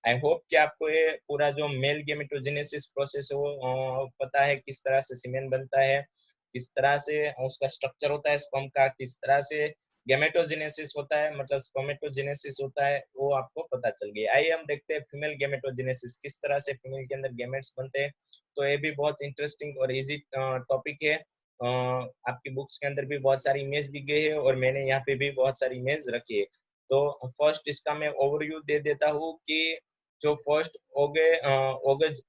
Speaker 1: I hope कि आपको ये पूरा जो मेल गेमेटोजेनेसिस प्रोसेस है वो पता है, किस तरह से सीमेन बनता है, किस तरह से उसका स्ट्रक्चर होता है स्पर्म का, किस तरह से गेमेटोजेनेसिस होता है, मतलब स्पर्मेटोजेनेसिस होता है, वो आपको पता चल गया। आइए हम देखते हैं फीमेल गेमेटोजेनेसिस, किस तरह से फीमेल के अंदर गेमेट्स बनते हैं। तो ये भी बहुत इंटरेस्टिंग और इजी टॉपिक है। आपकी बुक्स के अंदर भी बहुत सारी इमेज दी गई है और मैंने यहाँ पे भी बहुत सारी इमेज रखी है। तो फर्स्ट इसका मैं ओवरव्यू दे देता हूँ कि जो फर्स्ट ओगज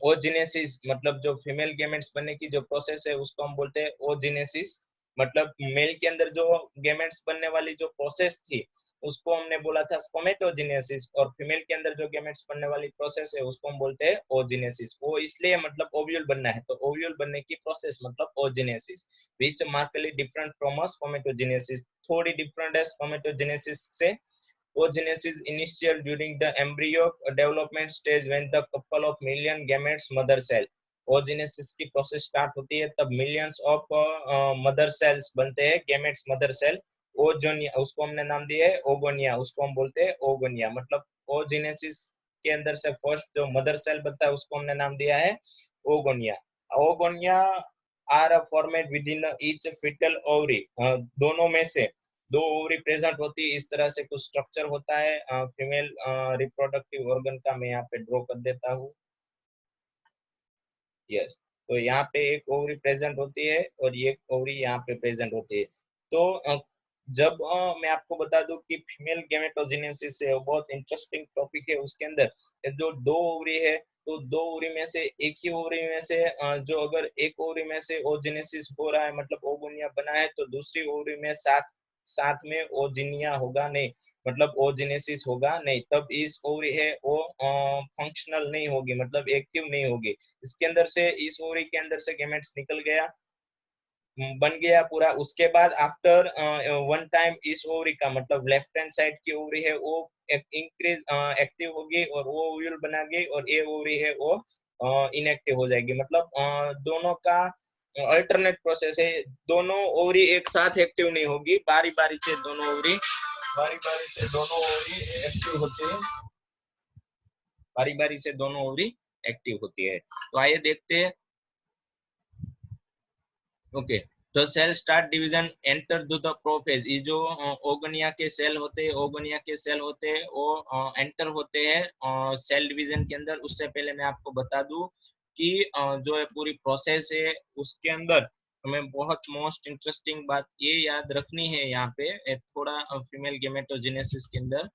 Speaker 1: ओजिनेसिस, मतलब जो फीमेल गेमेट्स बनने की जो प्रोसेस है उसको हम बोलते हैं ओजिनेसिस। मतलब मेल के अंदर जो गेमेट्स बनने वाली जो प्रोसेस थी उसको हमने बोला था स्पर्मेटोजेनेसिस, और फीमेल के अंदर जो गेमेट्स बनने वाली प्रोसेस है उसको हम बोलते हैं ओजिनेसिस। वो इसलिए मतलब ओव्यूल बनना है, तो ओव्यूल बनने की प्रोसेस मतलब ओजिनेसिस, विच मार्कली डिफरेंट फ्रॉम स्पर्मेटोजेनेसिस, थोड़ी डिफरेंट है स्पर्मेटोजेनेसिस से। Oogenesis initial during the embryo development stage when the couple of million gametes mother cell. Oogenesis की प्रोसेस स्टार्ट होती है तब मिलियंस ऑफ मदर सेल्स बनते हैं, गेमेट्स मदर सेल। ओजोनिया उसको हमने नाम दिया है ओगोनिया, उसको हम बोलते हैं ओगोनिया। मतलब ओजेनेसिस के अंदर से फर्स्ट जो मदर सेल बनता है उसको हमने नाम दिया है oogonia. Oogonia are format within each fetal ovary, दोनों में से दो ओवरी प्रेजेंट होती है। इस तरह से कुछ स्ट्रक्चर होता है फीमेल रिप्रोडक्टिव ऑर्गन का, मैं यहाँ पे ड्रॉ कर देता हूँ। यस, तो यहाँ पे एक ओवरी प्रेजेंट होती है और ये ओवरी यहाँ पे प्रेजेंट होती है। तो जब मैं आपको बता दूं कि फीमेल गेमेटोजेनेसिस है, बहुत इंटरेस्टिंग टॉपिक है। उसके अंदर जो दो ओवरी है, तो दो ओवरी में से एक ही ओवरी में से जो अगर एक ओवरी में से ओजेनेसिस हो रहा है मतलब ओगोनिया बना है, तो दूसरी ओवरी में साथ साथ में ओजिनिया होगा नहीं, मतलब ओजेनेसिस होगा नहीं, तब इस ओवरी है वो फंक्शनल नहीं होगी, मतलब एक्टिव नहीं होगी। इसके अंदर से इस ओवरी के अंदर से गेमेट्स निकल गया, बन गया पूरा। उसके बाद आफ्टर वन टाइम इस ओवरी का मतलब लेफ्ट हैंड साइड की ओवरी है वो इंक्रीज एक्टिव होगी और वो ओव्यूल बनाएगी, और ये ओवरी है वो इनएक्टिव हो जाएगी। मतलब दोनों का अल्टरनेट प्रोसेस है, दोनों ओवरी एक साथ एक्टिव नहीं होगी, बारी बारी से दोनों ओवरी एक्टिव होती है, बारी बारी से दोनों ओवरी एक्टिव होती है। तो आइए देखते हैं। ओके, तो cell start division enter to the prophase. ये जो ओगनिया के सेल होते हैं, ओगनिया के सेल होते हैं वो एंटर होते हैं सेल डिवीजन के अंदर। उससे पहले मैं आपको बता दूं कि जो है पूरी प्रोसेस है उसके अंदर हमें बहुत मोस्ट इंटरेस्टिंग बात ये याद रखनी है। यहाँ पे थोड़ा फीमेल गेमेटोजेनेसिस के अंदर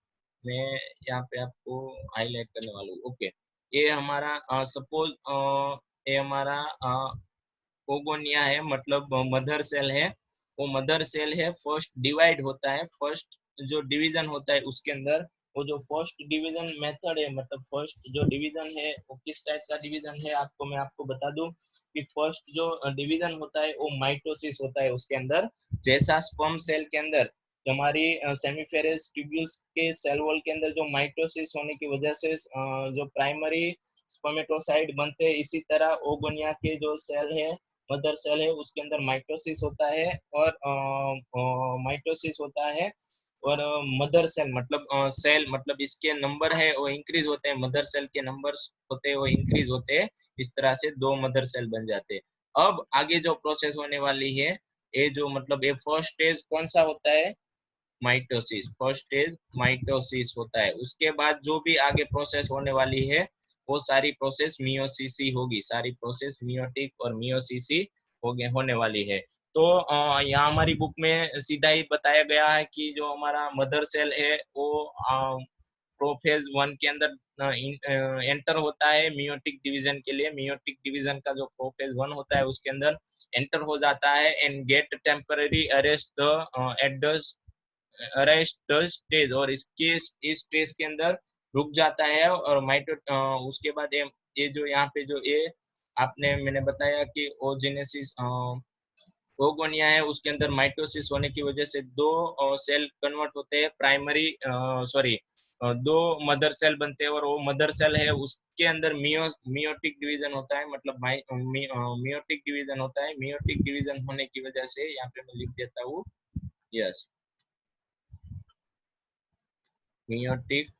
Speaker 1: मैं यहाँ पे आपको हाईलाइट करने वाला हूँ। ओके, ये हमारा सपोज ये हमारा ओगोनिया है, मतलब मदर सेल है। वो मदर सेल है, फर्स्ट डिवाइड होता है, फर्स्ट जो डिवीजन होता है उसके अंदर वो जो फर्स्ट डिवीजन मेथड है, मतलब फर्स्ट जो डिवीजन है वो किस टाइप का डिवीजन है आपको मैं आपको बता दूं कि फर्स्ट जो डिवीजन होता है वो माइटोसिस होता है। उसके अंदर जैसा स्पर्म सेल के अंदर हमारी सेमीफेरस ट्यूब्यूल्स के सेल वॉल के अंदर जो माइटोसिस होने की वजह से जो प्राइमरी स्पर्मेटोसाइट बनते हैं, इसी तरह ओगोनिया के जो सेल है मदर सेल है उसके अंदर माइटोसिस होता है, और माइटोसिस होता है और मदर सेल मतलब सेल मतलब इसके नंबर है वो इंक्रीज होते हैं, मदर सेल के नंबर्स होते हैं वो इंक्रीज होते हैं। इस तरह से दो मदर सेल बन जाते हैं। अब आगे जो प्रोसेस होने वाली है, ये जो मतलब ये फर्स्ट स्टेज कौन सा होता है? माइटोसिस। फर्स्ट स्टेज माइटोसिस होता है। उसके बाद जो भी आगे प्रोसेस होने वाली है वो सारी प्रोसेस मियोसिस ही होगी, सारी प्रोसेस मियोटिक और मियोसिस ही होने वाली है। तो यहाँ हमारी बुक में सीधा ही बताया गया है कि जो हमारा मदर सेल है वो प्रोफेज 1 के अंदर एंटर होता है मियोटिक डिवीजन के लिए। मियोटिक डिवीजन का जो प्रोफेज 1 होता है उसके अंदर एंटर हो जाता है and get temporary arrest the at the arrest the stage, और इसके इस स्टेज के अंदर रुक जाता है। और माइटो उसके बाद ये जो यहाँ पे जो ये आपने मैंने बताया कि ओजेनेसिस ओगोनिया है, उसके अंदर माइटोसिस होने की वजह से दो सेल कन्वर्ट होते हैं प्राइमरी सॉरी दो मदर सेल बनते हैं, और वो मदर सेल है उसके अंदर मियोटिक डिवीजन होता है, मतलब मियोटिक डिवीजन होता है। मियोटिक डिवीजन होने की वजह से यहाँ पे मैं लिख देता हूँ, yes, meiotic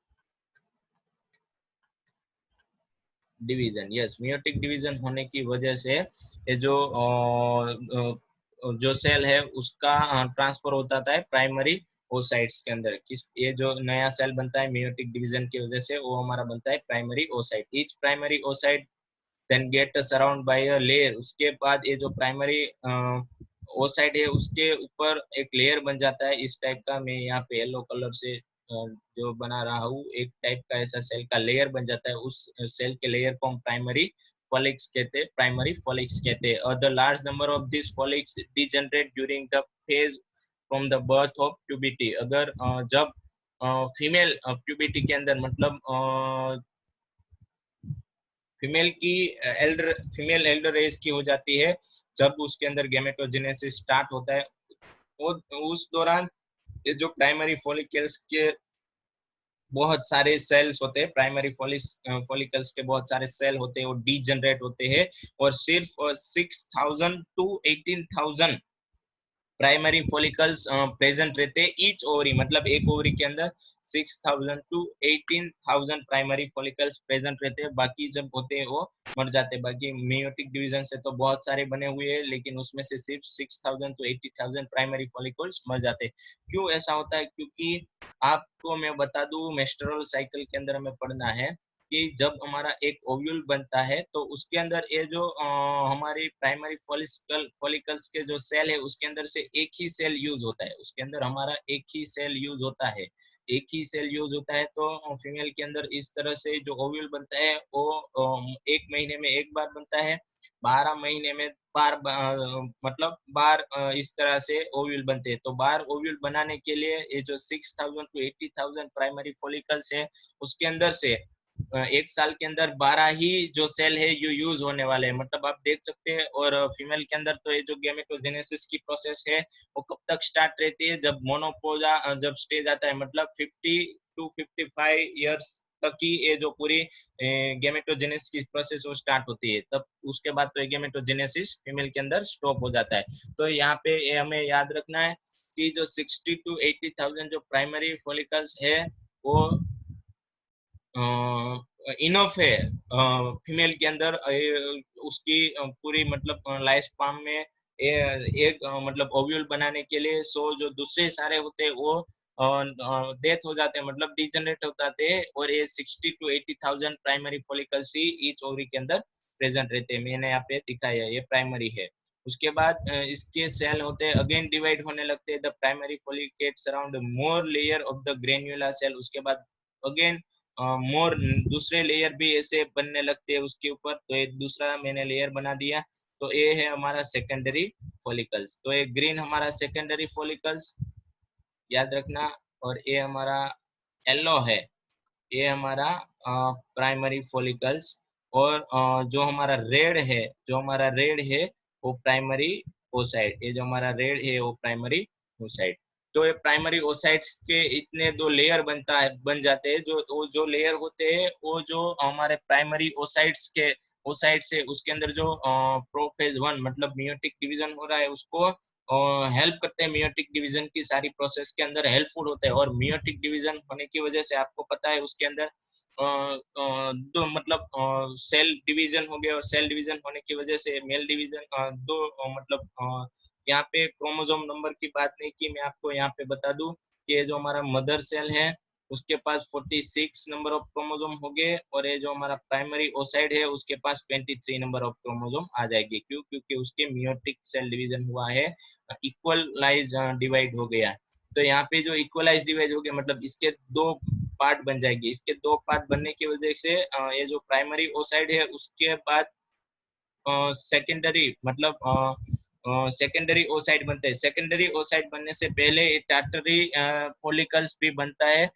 Speaker 1: division, yes, meiotic division होने की वजह से ये जो सेल है उसका ट्रांसफर होता है प्राइमरी ओसाइट्स के अंदर। किस ये जो नया सेल बनता है मियोटिक डिवीजन की वजह से वो हमारा बनता है primary oocyte. Each primary oocyte then get surround by a layer, उसके बाद ये जो प्राइमरी ओसाइट है उसके ऊपर एक लेयर बन जाता है इस टाइप का। मैं यहाँ पे येलो कलर से जो बना रहा हूँ, एक टाइप का ऐसा सेल का लेयर बन जाता है। उस सेल के लेयर को हम प्राइमरी फॉलिक्स कहते हैं, प्राइमरी फॉलिक्स कहते हैं। और the large number of this follicles degenerate during the phase from the birth of puberty. अगर जब फीमेल प्यूबिटी के अंदर, मतलब फीमेल की फीमेल एल्डर एज की हो जाती है, जब उसके अंदर गेमेटोजेनेसिस स्टार्ट होता है, वो उस दौरान ये जो प्राइमरी फॉलिकल्स के बहुत सारे सेल्स होते हैं, प्राइमरी फॉलिकल्स के बहुत सारे सेल होते हैं, वो डीजनरेट होते हैं, और सिर्फ 6,000 टू 18,000 प्राइमरी फॉलिकल्स प्रेजेंट रहते हैं ईच ओवरी, मतलब एक ओवरी के अंदर 6,000 टू 18,000 प्राइमरी फॉलिकल्स प्रेजेंट रहते हैं। बाकी जब होते हैं वो मर जाते हैं। बाकी मेयोटिक डिवीजन से तो बहुत सारे बने हुए हैं, लेकिन उसमें से सिर्फ 6,000 टू 80,000 प्राइमरी फॉलिकल्स मर जाते हैं। क्यों ऐसा होता है? क्योंकि आपको मैं बता दूं, मेस्ट्रुअल साइकिल के अंदर हमें पढ़ना है कि जब हमारा एक ओव्यूल बनता है तो उसके अंदर ये जो हमारी प्राइमरी फॉलिकल्स के जो सेल है उसके अंदर से एक ही सेल यूज होता है, उसके अंदर हमारा एक ही सेल यूज होता है, एक ही सेल यूज होता है। तो फीमेल के अंदर इस तरह से जो ओव्यूल बनता है वो 1 महीने में एक बार बनता है, 12 महीने में मतलब बार इस तरह से ओव्यूल बनते हैं। तो बार ओव्यूल बनाने के लिए ये जो 6,000 टू 80,000 प्राइमरी फॉलिकल्स है उसके अंदर से एक साल के अंदर 12 ही जो सेल है ये यूज होने वाले हैं, मतलब आप देख सकते हैं। और फीमेल के अंदर तो ये जो गेमेटोजेनेसिस की प्रोसेस है वो कब तक स्टार्ट रहती है? जब मोनोपोजा जब स्टेज आता है, मतलब 50 टू 55 इयर्स तक की ये जो पूरी गेमेटोजेनेसिस की प्रोसेस वो स्टार्ट होती है, तब उसके बाद तो गेमेटोजेनेसिस फीमेल के अंदर स्टॉप हो जाता है। तो यहाँ पे ये हमें याद रखना है कि जो 60 टू 80,000 जो प्राइमरी फॉलिकल्स है वो इनफ है फीमेल के अंदर उसकी पूरी मतलब लाइफ स्पान में एक मतलब ओव्यूल बनाने के लिए। सो जो दूसरे सारे होते हैं वो डेथ हो जाते हैं, मतलब डिजनरेट हो जाते हैं, और ये 60 टू 80,000 प्राइमरी फॉलिकल्स ही ईच ओवरी के अंदर प्रेजेंट रहते हैं। मैंने यहाँ पे दिखाया है, ये प्राइमरी है। उसके बाद इसके सेल होते हैं अगेन डिवाइड होने लगते हैं। The primary follicles around more layer of the granular cell, उसके बाद अगेन मोर दूसरे लेयर भी ऐसे बनने लगते हैं उसके ऊपर। तो एक दूसरा मैंने लेयर बना दिया। तो ये है हमारा सेकेंडरी फॉलिकल्स। तो ये ग्रीन हमारा सेकेंडरी फॉलिकल्स याद रखना, और ये हमारा येलो है, ये हमारा प्राइमरी फॉलिकल्स। और जो हमारा रेड है, जो हमारा रेड है वो प्राइमरी ओसाइट, ये जो हमारा रेड है वो प्राइमरी ओसाइट। तो ये प्राइमरी ओसाइट्स के इतने दो लेयर बन जाते हैं। जो लेयर होते हैं वो जो हमारे प्राइमरी ओसाइट्स के ओसाइट से उसके अंदर जो प्रोफेज 1 मतलब मियोटिक डिवीजन हो रहा है उसको हेल्प करते हैं। मियोटिक डिवीजन की सारी प्रोसेस के अंदर हेल्पफुल होते हैं। और मियोटिक डिवीजन होने की वजह से आपको पता है उसके अंदर दो मतलब सेल डिवीजन हो गया, और सेल डिवीजन होने की वजह से मेल डिवीजन दो मतलब यहाँ पे क्रोमोसोम नंबर की बात नहीं की, मैं आपको यहाँ पे बता दूं कि जो हमारा मदर सेल है उसके पास 46 नंबर ऑफ क्रोमोसोम हो गए, और ये जो हमारा प्राइमरी ओसाइड है उसके पास 23 नंबर ऑफ क्रोमोसोम आ जाएगी। क्यों? क्योंकि उसके मियोटिक सेल डिवीजन हुआ है, इक्वलाइज डिवाइड हो गया। तो यहाँ पे जो इक्वलाइज डिवाइड हो गया मतलब इसके दो पार्ट बन जाएंगे। इसके दो पार्ट बनने की वजह से ये जो प्राइमरी ओसाइड है उसके बाद सेकेंडरी मतलब सेकेंडरी ओसाइड बनते हैं। सेकेंडरी ओसाइड बनने से पहले टार्टरी फॉलिकल्स भी बनता है।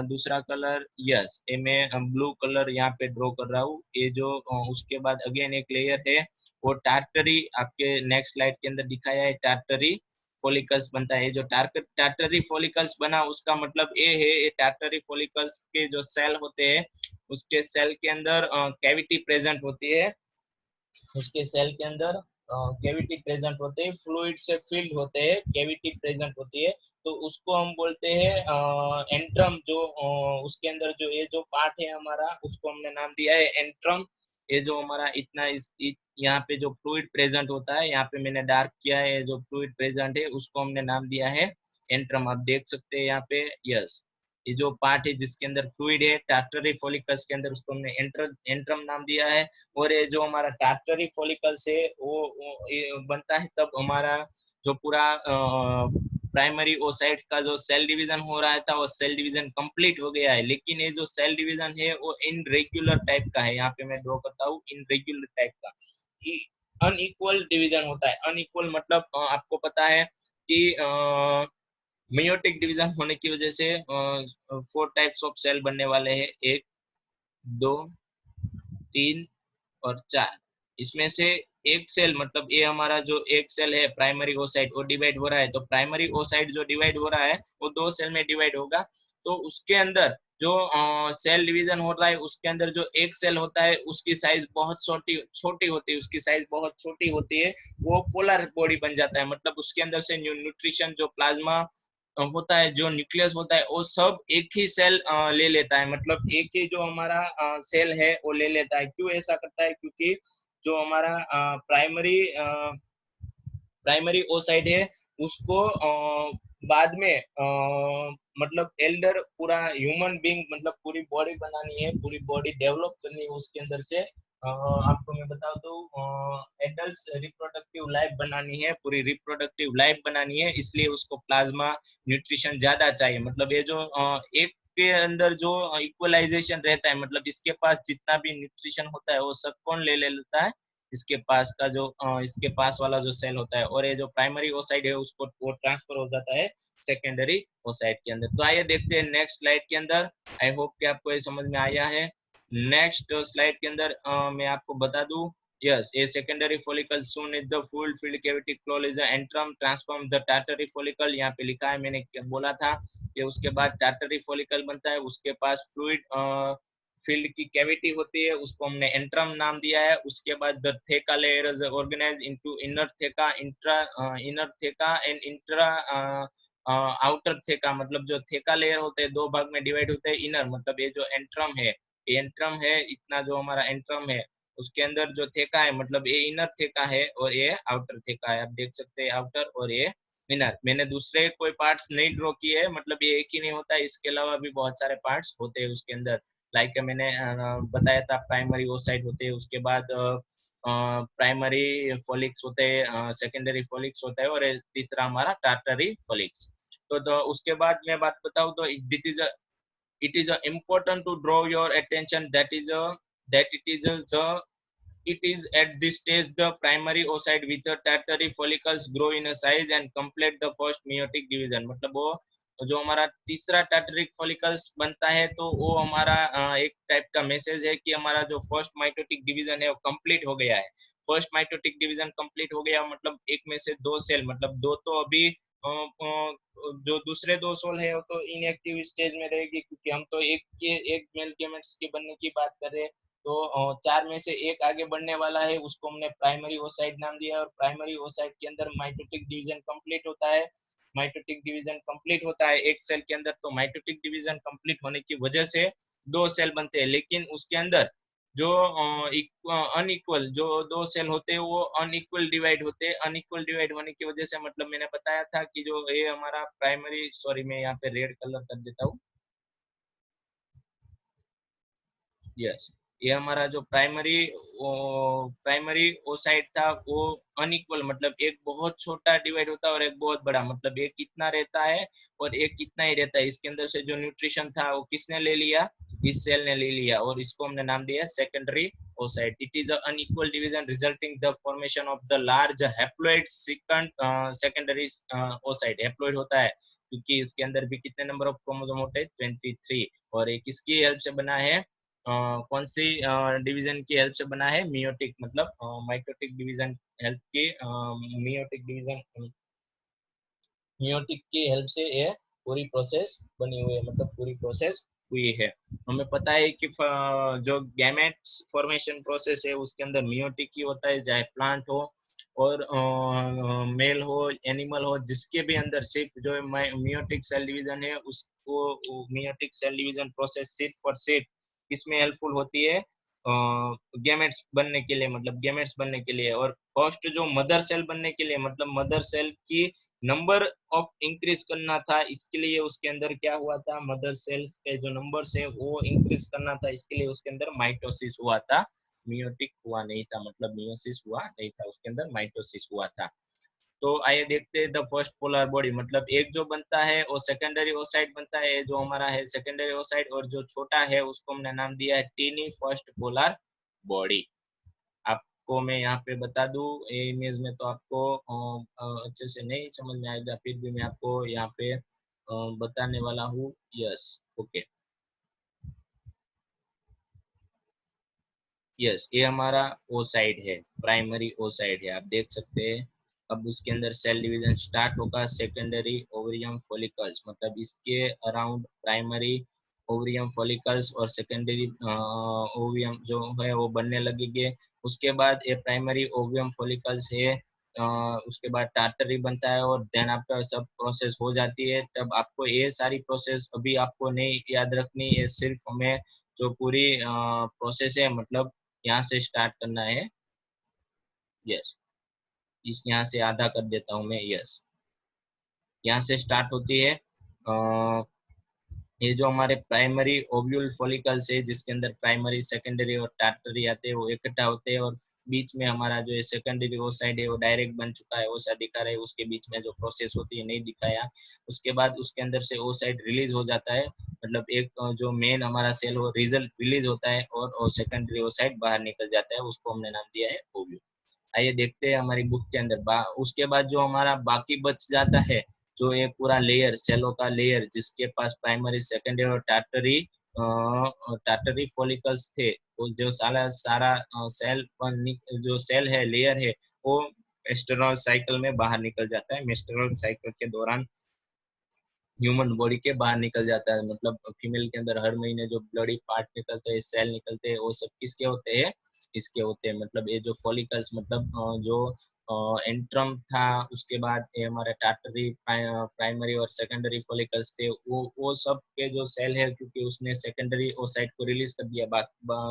Speaker 1: दूसरा कलर, यस, ये मैं ब्लू कलर यहाँ पे ड्रॉ कर रहा हूँ। ये जो उसके बाद अगेन एक लेयर है वो टार्टरी, आपके नेक्स्ट स्लाइड के अंदर दिखाया है, टार्टरी फॉलिकल्स बनता है। जो टार्टरी फॉलिकल्स बना उसका मतलब ये है, ये टार्टरी फॉलिकल्स के जो सेल होते हैं उसके सेल के अंदर कैविटी प्रेजेंट होती है। उसके सेल के अंदर कैविटी प्रेजेंट होते हैं, फ्लूइड से फिल्ड होते हैं, कैविटी प्रेजेंट होती है। तो उसको हम बोलते हैं एंट्रम। जो उसके अंदर जो ये जो पार्ट है हमारा उसको हमने नाम दिया है एंट्रम। ये जो हमारा इतना यहाँ पे जो फ्लूइड प्रेजेंट होता है, यहाँ पे मैंने डार्क किया है, जो फ्लूइड प्रेजेंट है उसको हमने नाम दिया है एंट्रम। आप देख सकते हैं यहाँ पे, यस, ये जो पार्ट है जिसके अंदर फ्लूइड है टार्टरी फॉलिकल्स के अंदर, उसको हमने एंट्रम नाम दिया है। और ये जो हमारा टार्टरी फॉलिकल्स है वो ये बनता है तब हमारा जो पूरा प्राइमरी ओसाइट का जो सेल डिवीजन हो रहा था वो सेल डिवीजन कंप्लीट हो गया है। लेकिन ये जो सेल डिवीजन है वो इनरेगुलर टाइप का है। यहाँ पे मैं ड्रॉ करता हूँ इनरेगुलर टाइप का, अनइक्वल डिवीजन होता है। अनइक्वल मतलब आपको पता है कि मेयोटिक डिवीजन होने की वजह से 4 टाइप्स ऑफ सेल बनने वाले हैं, 1, 2, 3 और 4। इसमें से एक सेल मतलब ये हमारा जो एक सेल है प्राइमरी ओसाइट वो डिवाइड हो रहा है। तो प्राइमरी ओसाइट जो डिवाइड हो रहा है वो 2 सेल में डिवाइड होगा। तो उसके अंदर जो सेल डिवीजन हो रहा है उसके अंदर जो एक सेल होता है उसकी साइज बहुत छोटी छोटी होती है, उसकी साइज बहुत छोटी होती है। वो पोलर बॉडी बन जाता है, मतलब उसके अंदर से न्यूट्रिशन जो प्लाज्मा होता है, जो न्यूक्लियस होता है वो सब एक ही सेल ले लेता है। मतलब एक ही जो हमारा सेल है वो ले लेता है। क्यों ऐसा करता है? क्योंकि जो हमारा प्राइमरी ओसाइड है उसको बाद में मतलब एल्डर पूरा ह्यूमन बीइंग मतलब पूरी बॉडी बनानी है, पूरी बॉडी डेवलप करनी है उसके अंदर से। आपको मैं बता दूं, एडल्ट रिप्रोडक्टिव लाइफ बनानी है, पूरी रिप्रोडक्टिव लाइफ बनानी है, इसलिए उसको प्लाज्मा न्यूट्रिशन ज्यादा चाहिए। मतलब ये जो एक के अंदर जो इक्वलाइजेशन रहता है, मतलब इसके पास जितना भी न्यूट्रिशन होता है वो सब कौन ले लेता है? इसके पास का जो इसके पास वाला जो सेल होता है। और ये जो प्राइमरी ओसाइड है उसको वो ट्रांसफर हो जाता है सेकेंडरी ओसाइड के अंदर। तो आइए देखते हैं नेक्स्ट स्लाइड के अंदर। आई होप कि आपको ये समझ में आया है। नेक्स्ट स्लाइड के अंदर मैं आपको बता दूं, yes, a secondary follicle soon is the full filled cavity closed is the antrum transform the tertiary follicle। यहाँ पे लिखा है, मैंने क्या बोला था कि उसके बाद tertiary follicle बनता है, उसके पास फ्लूइड फील्ड की कैविटी होती है, उसको हमने एंट्रम नाम दिया है। उसके बाद the थेका layer is organised into inner थेका, intra inner थेका and intra outer थेका। मतलब जो थेका लेयर होते हैं 2 भाग में डिवाइड होते हैं। इनर मतलब ये जो एंट्रम है, ये एंट्रम है, इतना जो हमारा एंट्रम है उसके अंदर जो थेका है मतलब ये इनर थेका है और ये आउटर थेका है। आप देख सकते हैं आउटर और ये इनर। मैंने दूसरे कोई पार्ट्स नहीं ड्रॉ किए हैं, मतलब ये एक ही नहीं होता, इसके अलावा भी बहुत सारे पार्ट्स होते हैं उसके अंदर। लाइक मैंने बताया था प्राइमरी ओसाइट होते हैं, उसके बाद प्राइमरी फॉलिक्स होते हैं, सेकेंडरी फॉलिक्स होता है, और तीसरा हमारा टार्टरी फॉलिक्स। तो उसके बाद मैं बात बताऊं तो it is important to draw your attention that it is at this stage the primary oocyte with the tertiary follicles grow in a size and complete the first meiotic division। मतलब वो जो हमारा तीसरा टर्टरिक फॉलिकल्स बनता है तो वो हमारा एक टाइप का मैसेज है कि हमारा जो फर्स्ट माइटोटिक डिवीजन है वो कंप्लीट हो गया है। फर्स्ट माइटोटिक डिवीजन कंप्लीट हो गया मतलब एक में से 2 सेल, मतलब 2 तो अभी जो दूसरे 2 सेल है वो तो इनएक्टिव स्टेज में रहेगी, क्योंकि हम तो एक मेल गेमेट्स के बनने की बात कर रहे हैं। तो 4 में से एक आगे बढ़ने वाला है, उसको हमने प्राइमरी ओसाइट नाम दिया है। और प्राइमरी ओसाइट के अंदर माइटोटिक डिवीजन कंप्लीट होता है। माइटोटिक डिवीजन कंप्लीट होता है एक सेल के अंदर। तो माइटोटिक डिवीजन कंप्लीट होने की वजह से 2 सेल बनते हैं, लेकिन उसके अंदर जो अनइक्वल जो 2 सेल होते हैं वो अनइक्वल डिवाइड होते हैं। अनइक्वल डिवाइड होने की वजह से मतलब मैंने बताया था कि जो ये हमारा प्राइमरी, सॉरी मैं यहाँ पे रेड कलर कर देता हूँ, यस, ये हमारा जो प्राइमरी ओसाइट था वो अनइक्वल, मतलब एक बहुत छोटा डिवाइड होता है और एक बहुत बड़ा, मतलब एक इतना रहता है और एक इतना ही रहता है। इसके अंदर से जो न्यूट्रिशन था वो किसने ले लिया, इस सेल ने ले लिया, और इसको हमने नाम दिया secondary oocyte. It is unequal division resulting the formation of the large haploid secondary oocyte. Haploid होता है क्योंकि इसके अंदर भी कितने नंबर ऑफ क्रोमोसोम होते हैं, 23, और ये किसकी हेल्प से बना है, कौन सी डिवीजन की हेल्प से बना है, मियोटिक, मतलब माइटोटिक डिवीजन हेल्प की, मियोटिक डिवीजन, मियोटिक की हेल्प से ये पूरी प्रोसेस बनी हुई है, मतलब पूरी प्रोसेस हुई है। हमें पता है कि जो गैमेट्स फॉर्मेशन प्रोसेस है उसके अंदर मियोटिक ही होता है, चाहे प्लांट हो और मेल हो, एनिमल हो, जिसके भी अंदर सिर्फ जो मियोटिक सेल डिवीजन है उसको मियोटिक सेल डिवीजन प्रोसेस सिर्फ और सिर्फ किसमें हेल्पफुल होती है, गैमेट्स बनने के लिए, मतलब गैमेट्स बनने के लिए। और फर्स्ट जो मदर सेल बनने के लिए, मतलब मदर सेल की नंबर ऑफ इंक्रीज करना था, इसके लिए उसके अंदर क्या हुआ था, मदर सेल्स के जो नंबर्स है वो इंक्रीज करना था, इसके लिए उसके अंदर माइटोसिस हुआ था, मियोटिक हुआ नहीं था, मतलब मियोसिस हुआ नहीं था, उसके अंदर माइटोसिस हुआ था। तो आइए देखते हैं द फर्स्ट पोलर बॉडी, मतलब एक जो बनता है वो सेकेंडरी ओसाइट बनता है, जो हमारा है सेकेंडरी ओसाइट, और जो छोटा है उसको हमने नाम दिया है टीनी फर्स्ट पोलर बॉडी। आपको मैं यहाँ पे बता दूं, ये इमेज में तो आपको अच्छे से नहीं समझ में आएगा, फिर भी मैं आपको यहाँ पे बताने वाला हूँ। यस, ओके, यस, ये हमारा ओ साइड है, प्राइमरी ओ साइड है, आप देख सकते हैं। अब उसके अंदर सेल डिवीजन स्टार्ट होगा, सेकेंडरी ओवरियम फॉलिकल्स, मतलब इसके अराउंड प्राइमरी ओवरियम फॉलिकल्स और सेकेंडरी ओवियम जो है वो बनने लगेंगे। उसके बाद ये प्राइमरी ओवियम फॉलिकल्स है, उसके बाद टार्टरी बनता है, और देन आपका सब प्रोसेस हो जाती है। तब आपको ये सारी प्रोसेस अभी आपको नहीं याद रखनी है, सिर्फ हमें जो पूरी प्रोसेस है, मतलब यहाँ से स्टार्ट करना है। यस, इस यहाँ से आधा कर देता हूँ मैं। यस, यहाँ से स्टार्ट होती है, ये जो हमारे प्राइमरी ओव्यूल फॉलिकल्स है, जिसके अंदर प्राइमरी सेकेंडरी और टर्टियरी आते हैं, वो इकट्ठा होते हैं, और बीच में हमारा जो है सेकेंडरी ओसाइड है वो डायरेक्ट बन चुका है, ओसा दिखा रहा है, उसके बीच में जो प्रोसेस होती है नहीं दिखाया। उसके बाद उसके अंदर से ओसाइड रिलीज हो जाता है, मतलब एक जो मेन हमारा सेल हो रिजल्ट रिलीज होता है, और सेकेंडरी ओसाइड बाहर निकल जाता है, उसको हमने नाम दिया है ओव्यूल। आइए देखते हैं हमारी बुक के अंदर उसके बाद जो हमारा बाकी बच जाता है, जो ये पूरा लेयर, सेलों का लेयर, जिसके पास प्राइमरी सेकेंडरी और टार्टरी फॉलिकल्स थे, वो जो सारा सारा सेल जो सेल है, लेयर है, वो मेस्टेरॉल साइकिल में बाहर निकल जाता है। मेस्टेरॉल साइकिल के दौरान ह्यूमन बॉडी के बाहर निकल जाता है, मतलब फीमेल के अंदर हर महीने जो ब्लडी पार्ट निकलते हैं, सेल निकलते हैं, वो सब किसके होते हैं, इसके होते हैं। मतलब ये जो फॉलिकल्स, मतलब जो एंट्रम था, उसके बाद ये हमारे टार्टरी प्राइमरी और सेकेंडरी फॉलिकल्स थे, वो सब के जो सेल है, क्योंकि उसने सेकेंडरी ओसाइट को रिलीज कर दिया,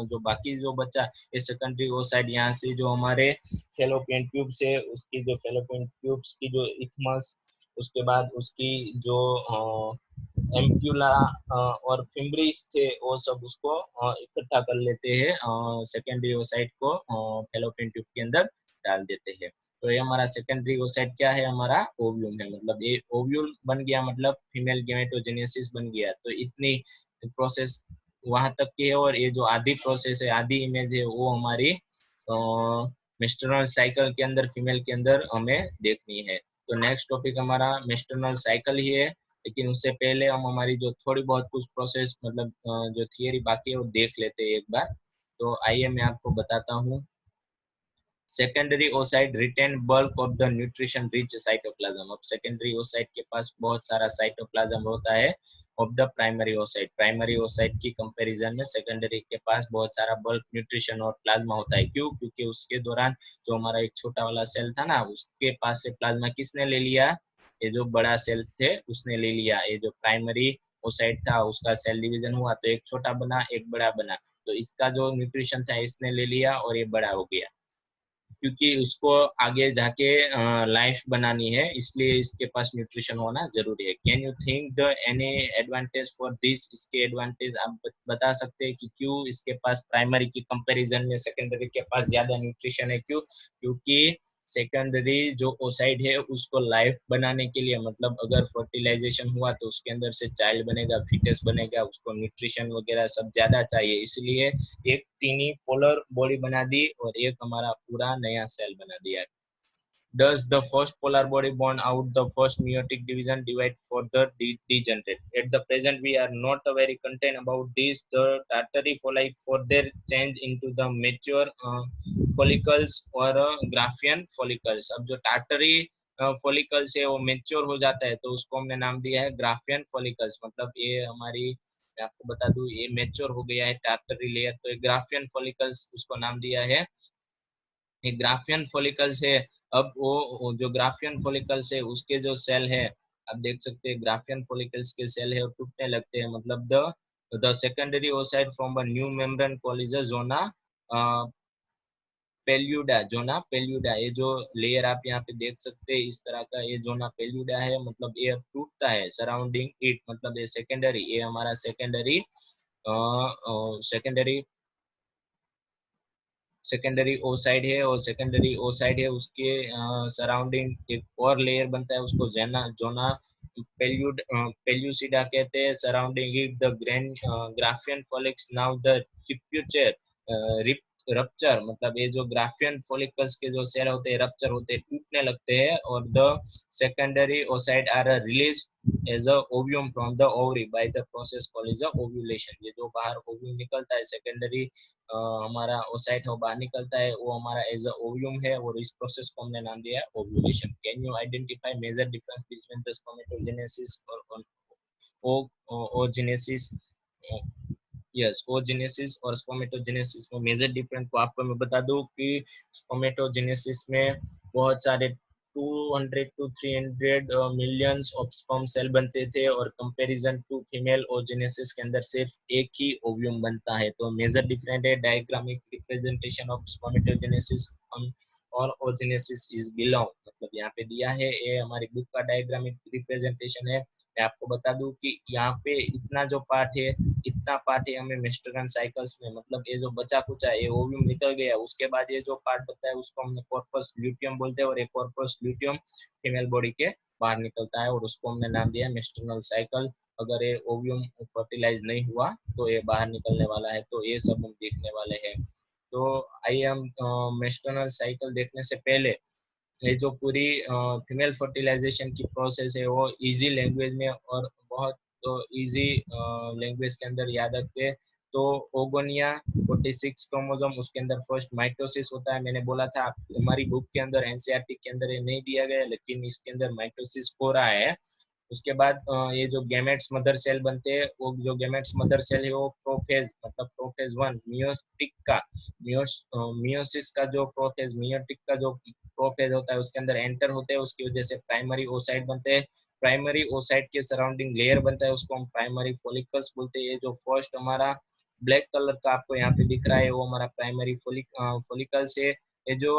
Speaker 1: जो बाकी जो बचा ये सेकेंडरी ओसाइट, यहाँ से जो हमारे फेलोपियन ट्यूब्स है, उसकी जो फेलोपियन ट्यूब्स की जो इथमस, उसके बाद उसकी जो एम्प्यूला और फिम्ब्रिस थे, वो सब उसको इकट्ठा कर लेते हैं, सेकेंडरी ओसाइट को फेलोपियन ट्यूब के अंदर डाल देते हैं। तो ये हमारा सेकेंडरी ओसाइट क्या है, हमारा ओव्यूल है, मतलब ये ओव्यूल बन गया, मतलब फीमेल गेमेटोजेनेसिस बन गया। तो इतनी प्रोसेस वहां तक की है, और ये जो आधी प्रोसेस है, आधी इमेज है, वो हमारी मेस्टरनल साइकिल के अंदर, फीमेल के अंदर हमें देखनी है। तो नेक्स्ट टॉपिक हमारा मेस्टरनल साइकिल ही है, लेकिन उससे पहले हम हमारी जो थोड़ी बहुत कुछ प्रोसेस, मतलब जो थियरी बाकी है वो देख लेते हैं एक बार। तो आइए मैं आपको बताता हूँ। Secondary oocyte retain bulk of the nutrition rich cytoplasm. अब सेकेंडरी ओसाइट के पास बहुत सारा साइटोप्लाज्म होता है of the primary oocyte. Primary oocyte की कंपैरिजन में सेकेंडरी के पास बहुत सारा बल्क न्यूट्रिशन और प्लाज्मा होता है। क्यों? क्योंकि उसके दौरान जो हमारा एक छोटा वाला सेल था ना, उसके पास से प्लाज्मा किसने ले लिया, ये जो बड़ा सेल थे उसने ले लिया। ये जो प्राइमरी ओसाइट था उसका सेल डिवीजन हुआ, तो एक छोटा बना एक बड़ा बना, तो इसका जो न्यूट्रिशन था इसने ले लिया और ये बड़ा हो गया। क्योंकि उसको आगे जाके लाइफ बनानी है, इसलिए इसके पास न्यूट्रिशन होना जरूरी है। Can you think the any advantage for this? इसके एडवांटेज आप बता सकते हैं कि क्यों इसके पास प्राइमरी की कंपैरिजन में सेकेंडरी के पास ज्यादा न्यूट्रिशन है? क्यों? क्योंकि सेकेंडरी जो ओसाइड है उसको लाइफ बनाने के लिए, मतलब अगर फर्टिलाइजेशन हुआ तो उसके अंदर से चाइल्ड बनेगा, फीटस बनेगा, उसको न्यूट्रिशन वगैरह सब ज्यादा चाहिए, इसलिए एक टीनी पोलर बॉडी बना दी और एक हमारा पूरा नया सेल बना दिया। Does the first polar body born out the first meiotic division divide further degenerate? At the present, we are not very content about this. The Tartary follicle further change into the mature follicles or Graafian follicles. अब जो Tartary follicles है वो मेच्योर हो जाता है तो उसको हमने नाम दिया है ग्राफियन follicles। मतलब ये हमारी, मैं आपको बता दूं, ये मेच्योर हो गया है टार्टरी लेयर, तो ये ग्राफियन follicles उसको नाम दिया है। ये ग्राफियन फॉलिकल्स है। अब वो जो ग्राफियन फॉलिकल्स है उसके जो सेल है, आप देख सकते हैं ग्राफियन फॉलिकल्स के सेल है वो टूटने लगते हैं। मतलब the secondary oocyte from a new membrane called is zona pellucida. Zona pellucida, ये जो लेयर आप यहाँ पे देख सकते हैं इस तरह का, ये जोना पेल्यूडा है। मतलब ये टूटता है सराउंडिंग इट, मतलब ये सेकेंडरी, ये हमारा सेकेंडरी सेकेंडरी सेकेंडरी ओसाइड है। और सेकेंडरी ओसाइड है उसके सराउंडिंग एक और लेयर बनता है, उसको जेना जोना पेल्यूसिडा कहते हैं। Surrounding it the Graafian follicles now the rupture rupture, मतलब ये जो ग्राफियन फॉलिकल्स के जो सेल होते हैं रप्चर होते हैं, टूटने लगते हैं। और the secondary oocyte are release as a ovum from the ovary by the process called is ovulation. ये जो बाहर ओव्यूम निकलता है सेकेंडरी हमारा ओसाइट है वो बाहर निकलता है, वो हमारा एज अ ओव्यूम है और इस प्रोसेस को हमने नाम दिया है ovulation. Can you identify major difference between the spermatogenesis और ओजेनेसिस? यस, ओजेनेसिस और स्पर्मेटोजेनेसिस में मेजर डिफरेंस को आपको मैं बता दूं कि स्पर्मेटोजेनेसिस में बहुत सारे 200 to 300 millions of sperm cell बनते थे, और कंपैरिजन टू फीमेल ओजेनेसिस के अंदर सिर्फ एक ही ओव्यूम बनता है। तो मेजर डिफरेंट है डायग्रामिक रिप्रेजेंटेशन ऑफ स्पर्मेटोजेनेसिस और ओजेनेसिस इज बिलो। मतलब यहाँ पे दिया है, ये हमारी बुक का डायग्रामिक रिप्रेजेंटेशन है। मैं आपको बता दूं कि यहाँ पे इतना जो पार्ट है, इतना पार्ट है हमें मेस्टरन साइकिल्स में, मतलब ये जो बचा कुचा है ये ओव्यूम निकल गया, उसके बाद ये जो पार्ट बचा है उसको हमने कॉर्पस ल्यूटियम बोलते हैं, और एक कॉर्पस ल्यूटियम फीमेल बॉडी के बाहर निकलता है और उसको हमने नाम दिया मेस्टरनल साइकिल। अगर ये ओव्यूम फर्टिलाइज नहीं हुआ तो ये बाहर निकलने वाला है, तो ये सब हम देखने वाले हैं। तो आइए हम मेस्टरनल साइकिल देखने से पहले ये जो पूरी फीमेल फर्टिलाइजेशन की प्रोसेस है वो इजी लैंग्वेज में और बहुत इजी लैंग्वेज के अंदर याद रखते हैं। तो ओगोनिया 46 क्रोमोसोम, उसके अंदर फर्स्ट माइटोसिस होता है। मैंने बोला था हमारी बुक के अंदर एनसीईआरटी के अंदर ये नहीं दिया गया, लेकिन इसके अंदर माइटोसिस हो रहा है। उसके बाद ये जो गैमेट्स मदर सेल बनते हैं, वो जो गैमेट्स मदर सेल है वो प्रोफेज, मतलब प्रोफेज 1 मियोटिक का मियोसिस का जो प्रोफेज, मियोटिक का जो प्रोफेज होता है उसके अंदर एंटर होते हैं, उसकी वजह से प्राइमरी ओसाइट बनते हैं। प्राइमरी ओसाइट के सराउंडिंग लेयर बनता है, उसको हम प्राइमरी फॉलिकल्स बोलते हैं। ये जो फर्स्ट हमारा ब्लैक कलर का आपको यहाँ पे दिख रहा है वो हमारा प्राइमरी फॉलिकल्स है। ये जो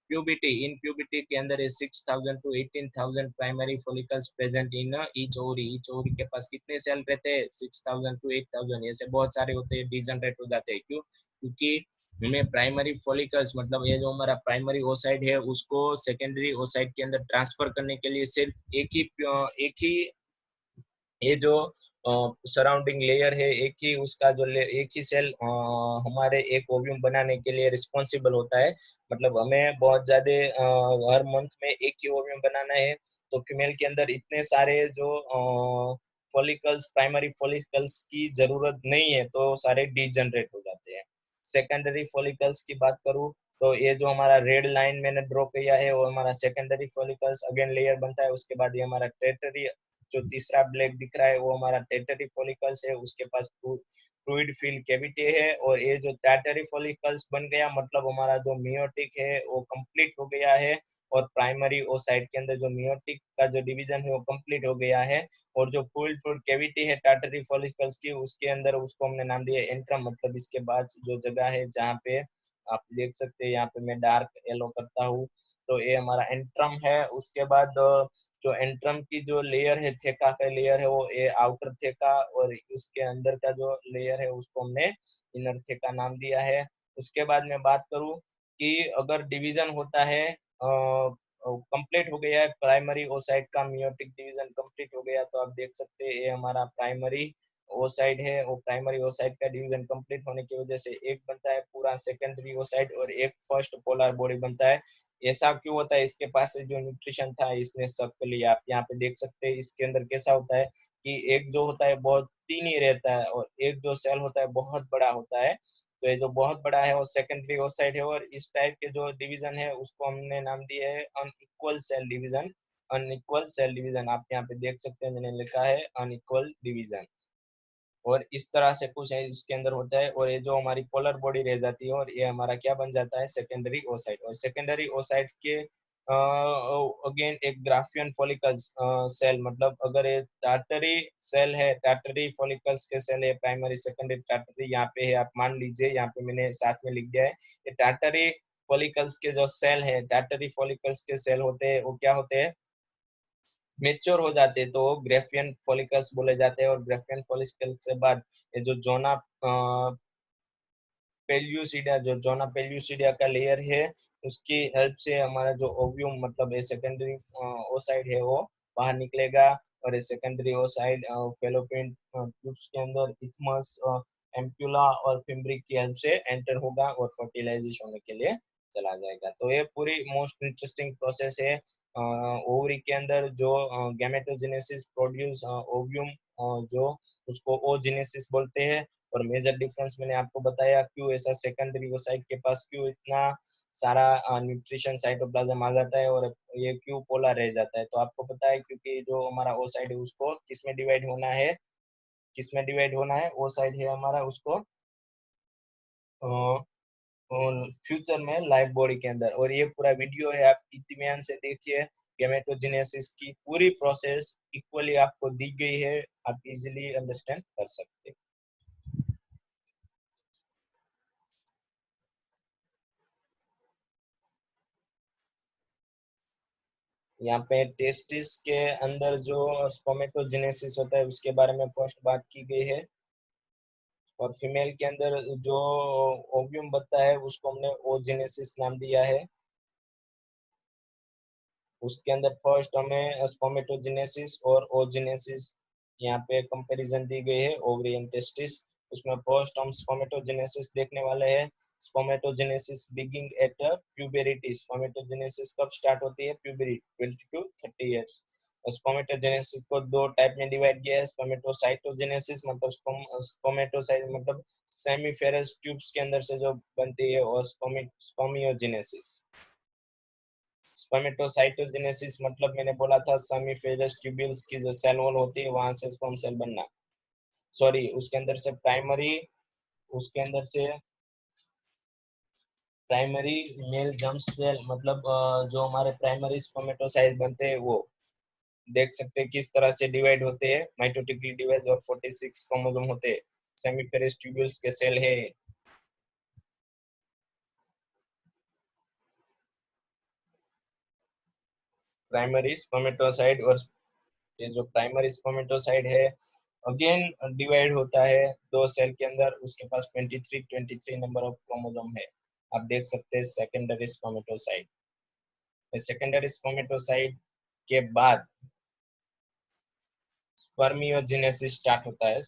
Speaker 1: प्यूबिटी, इन प्यूबिटी के अंदर 6,000 to 18,000 primary follicles present in each ovary. Each ovary के पास कितने सेल रहते हैं? 6,000 to 8,000। ऐसे बहुत सारे होते हैं, डिजनरेट हो जाते हैं। क्यों? क्योंकि हमें प्राइमरी फॉलिकल्स, मतलब ये जो हमारा प्राइमरी ओसाइड है उसको सेकेंडरी ओसाइड के अंदर ट्रांसफर करने के लिए सिर्फ एक ही ये जो सराउंडिंग लेयर है, एक ही उसका जो एक ही सेल हमारे एक ओव्यूम बनाने के लिए रिस्पॉन्सिबल होता है। मतलब हमें बहुत ज्यादा हर मंथ में एक ही ओव्यूम बनाना है, तो फीमेल के अंदर इतने सारे जो फॉलिकल्स, प्राइमरी फॉलिकल्स की जरूरत नहीं है, तो सारे डीजनरेट हो जाते हैं। सेकेंडरी फॉलिकल्स की बात करूँ तो ये जो हमारा रेड लाइन मैंने ड्रॉ किया है वो हमारा सेकेंडरी फॉलिकल्स अगेन लेयर बनता है। उसके बाद ये हमारा टेरिटरी, जो तीसरा ब्लैक दिख रहा है वो हमारा टेरिटरी फॉलिकल्स है, उसके पास फ्लूइड फील्ड कैविटी है। और ये जो टेरिटरी फॉलिकल्स बन गया, मतलब हमारा जो मियोटिक है वो कंप्लीट हो गया है, और प्राइमरी ओसाइट के अंदर जो मियोटिक का जो डिवीजन है वो कंप्लीट हो गया है। और जो फ्लूइड फील्ड कैविटी है टेरिटरी फॉलिकल्स की, उसके अंदर उसको हमने नाम दिया एंट्रम, मतलब इसके बाद जो जगह है जहाँ पे आप देख सकते हैं यहाँ पे मैं डार्क येलो करता हूँ तो ये हमारा एंट्रम है। उसके बाद जो एंट्रम की जो लेयर है, थेका का लेयर है, वो ये आउटर थेका, और उसके अंदर का जो लेयर है उसको हमने इनर थेका नाम दिया है। उसके बाद मैं बात करूँ कि अगर डिवीजन होता है, कंप्लीट हो गया है प्राइमरी ओसाइट का, मियोटिक डिवीजन कंप्लीट हो गया, तो आप देख सकते हैं ये हमारा प्राइमरी ओसाइड है। वो प्राइमरी ओसाइड का डिवीजन कंप्लीट होने की वजह से एक बनता है पूरा सेकेंडरी ओसाइड और एक फर्स्ट पोलर बॉडी बनता है। ऐसा क्यों होता है? इसके पास जो न्यूट्रिशन था इसने सबके लिए, आप यहाँ पे देख सकते हैं इसके अंदर कैसा होता है कि एक जो होता है बहुत टीनी रहता है और एक जो सेल होता है बहुत बड़ा होता है। तो ये जो बहुत बड़ा है वो सेकेंडरी ओसाइड है, और इस टाइप के जो डिवीजन है उसको हमने नाम दिया है unequal cell division. Unequal cell division आप यहाँ पे देख सकते हैं, मैंने लिखा है अनइक्वल डिवीजन। और इस तरह से कुछ है इसके अंदर होता है, और ये जो हमारी पोलर बॉडी रह जाती है और ये हमारा क्या बन जाता है? Secondary oocyte. और सेकेंडरी ओसाइट के अगेन एक ग्राफियन फॉलिकल्स सेल, मतलब अगर ये टार्टरी सेल है, टार्टरी फॉलिकल्स के सेल है, प्राइमरी सेकेंडरी टार्टरी यहाँ पे है, आप मान लीजिए यहाँ पे मैंने साथ में लिख दिया है। ये टार्टरी फॉलिकल्स के जो सेल है, टार्टरी फॉलिकल्स के सेल होते हैं, वो क्या होते हैं? मेच्योर हो जाते हैं, तो ग्रेफियन फॉलिकल्स बोले जाते हैं। और ग्रेफियन फॉलिकल्स के बाद ये जो जोना पेल्यूसिडिया, जो जोना पेल्यूसिडिया का लेयर है, उसकी हेल्प से हमारा जो ओव्यूम, मतलब ये सेकेंडरी ओसाइड है, वो बाहर निकलेगा। और ये सेकेंडरी ओसाइड फेलोपियन ट्यूब्स के अंदर इथमस, एम्पुला और फिम्ब्रिक की हेल्प से एंटर होगा और फर्टिलाइजेशन होने के लिए चला जाएगा। तो ये पूरी मोस्ट इंटरेस्टिंग प्रोसेस है। ओवरी के अंदर जो गैमेटोजेनेसिस प्रोड्यूस ओव्यूम, जो उसको ओजेनेसिस बोलते हैं। और मेजर डिफरेंस मैंने आपको बताया क्यों ऐसा सेकेंडरी ओसाइट के पास क्यों इतना सारा न्यूट्रिशन साइटोप्लाज्म आ जाता है और ये क्यों पोलर रह जाता है। तो आपको पता है क्योंकि जो हमारा ओसाइड है उसको किस में डिवाइड होना है? किस में डिवाइड होना है? ओसाइड है हमारा, उसको फ्यूचर में लाइव बॉडी के अंदर। और ये पूरा वीडियो है, आप इत्मीनान से देखिए। गेमेटोजेनेसिस की पूरी प्रोसेस इक्वली आपको दी गई है, आप इजीली अंडरस्टैंड कर सकते हैं। यहाँ पे टेस्टिस के अंदर जो स्पर्मेटोजेनेसिस होता है उसके बारे में फर्स्ट बात की गई है। और फीमेल के अंदर जो ओव्यूम बनता है उसको हमने ओजेनेसिस नाम दिया है। उसके अंदर फर्स्ट हमें स्पर्मेटोजेनेसिस और ओजेनेसिस यहाँ पे कंपैरिजन दी गई है, ओवरी एंड टेस्टिस। उसमें फर्स्ट हम स्पर्मेटोजेनेसिस देखने वाले हैं। Spermatogenesis begin at puberty. Spermatogenesis कब स्टार्ट होती है? प्यूबेरिटी 20 to 30 इयर्स। स्पर्मेटोजेनेसिस को दो टाइप में डिवाइड किया है। स्पर्मेटोसाइटोजेनेसिस मतलब स्पर्मेटोसाइट मतलब सेमीफेरस ट्यूब्स के अंदर से जो बनती है, और स्पर्मियोजेनेसिस। स्पर्मेटोसाइटोजेनेसिस मतलब मैंने बोला था सेमीफेरस ट्यूब्यूल्स की जो सेल वॉल होती है वहां से स्पर्म सेल बनना। सॉरी, उसके अंदर से प्राइमरी, उसके अंदर से प्राइमरी मेल जर्म सेल, मतलब जो हमारे प्राइमरी स्पर्मेटोसाइट बनते हैं वो देख सकते हैं किस तरह से डिवाइड होते हैं। माइटोटिकली डिवाइड और 46 क्रोमोसोम होते हैं। सेमीफेरस ट्यूब्यूल्स के सेल है प्राइमरी स्पर्मेटोसाइट। और ये जो प्राइमरी स्पर्मेटोसाइट है अगेन डिवाइड होता है दो सेल के अंदर। उसके पास 23 नंबर ऑफ क्रोमोसोम है। आप देख सकते हैं सेकेंडरी स्पर्मेटोसाइट। सेकेंडरी स्पर्मेटोसाइट के बाद स्पर्मियोजेनेसिस स्टार्ट होता है।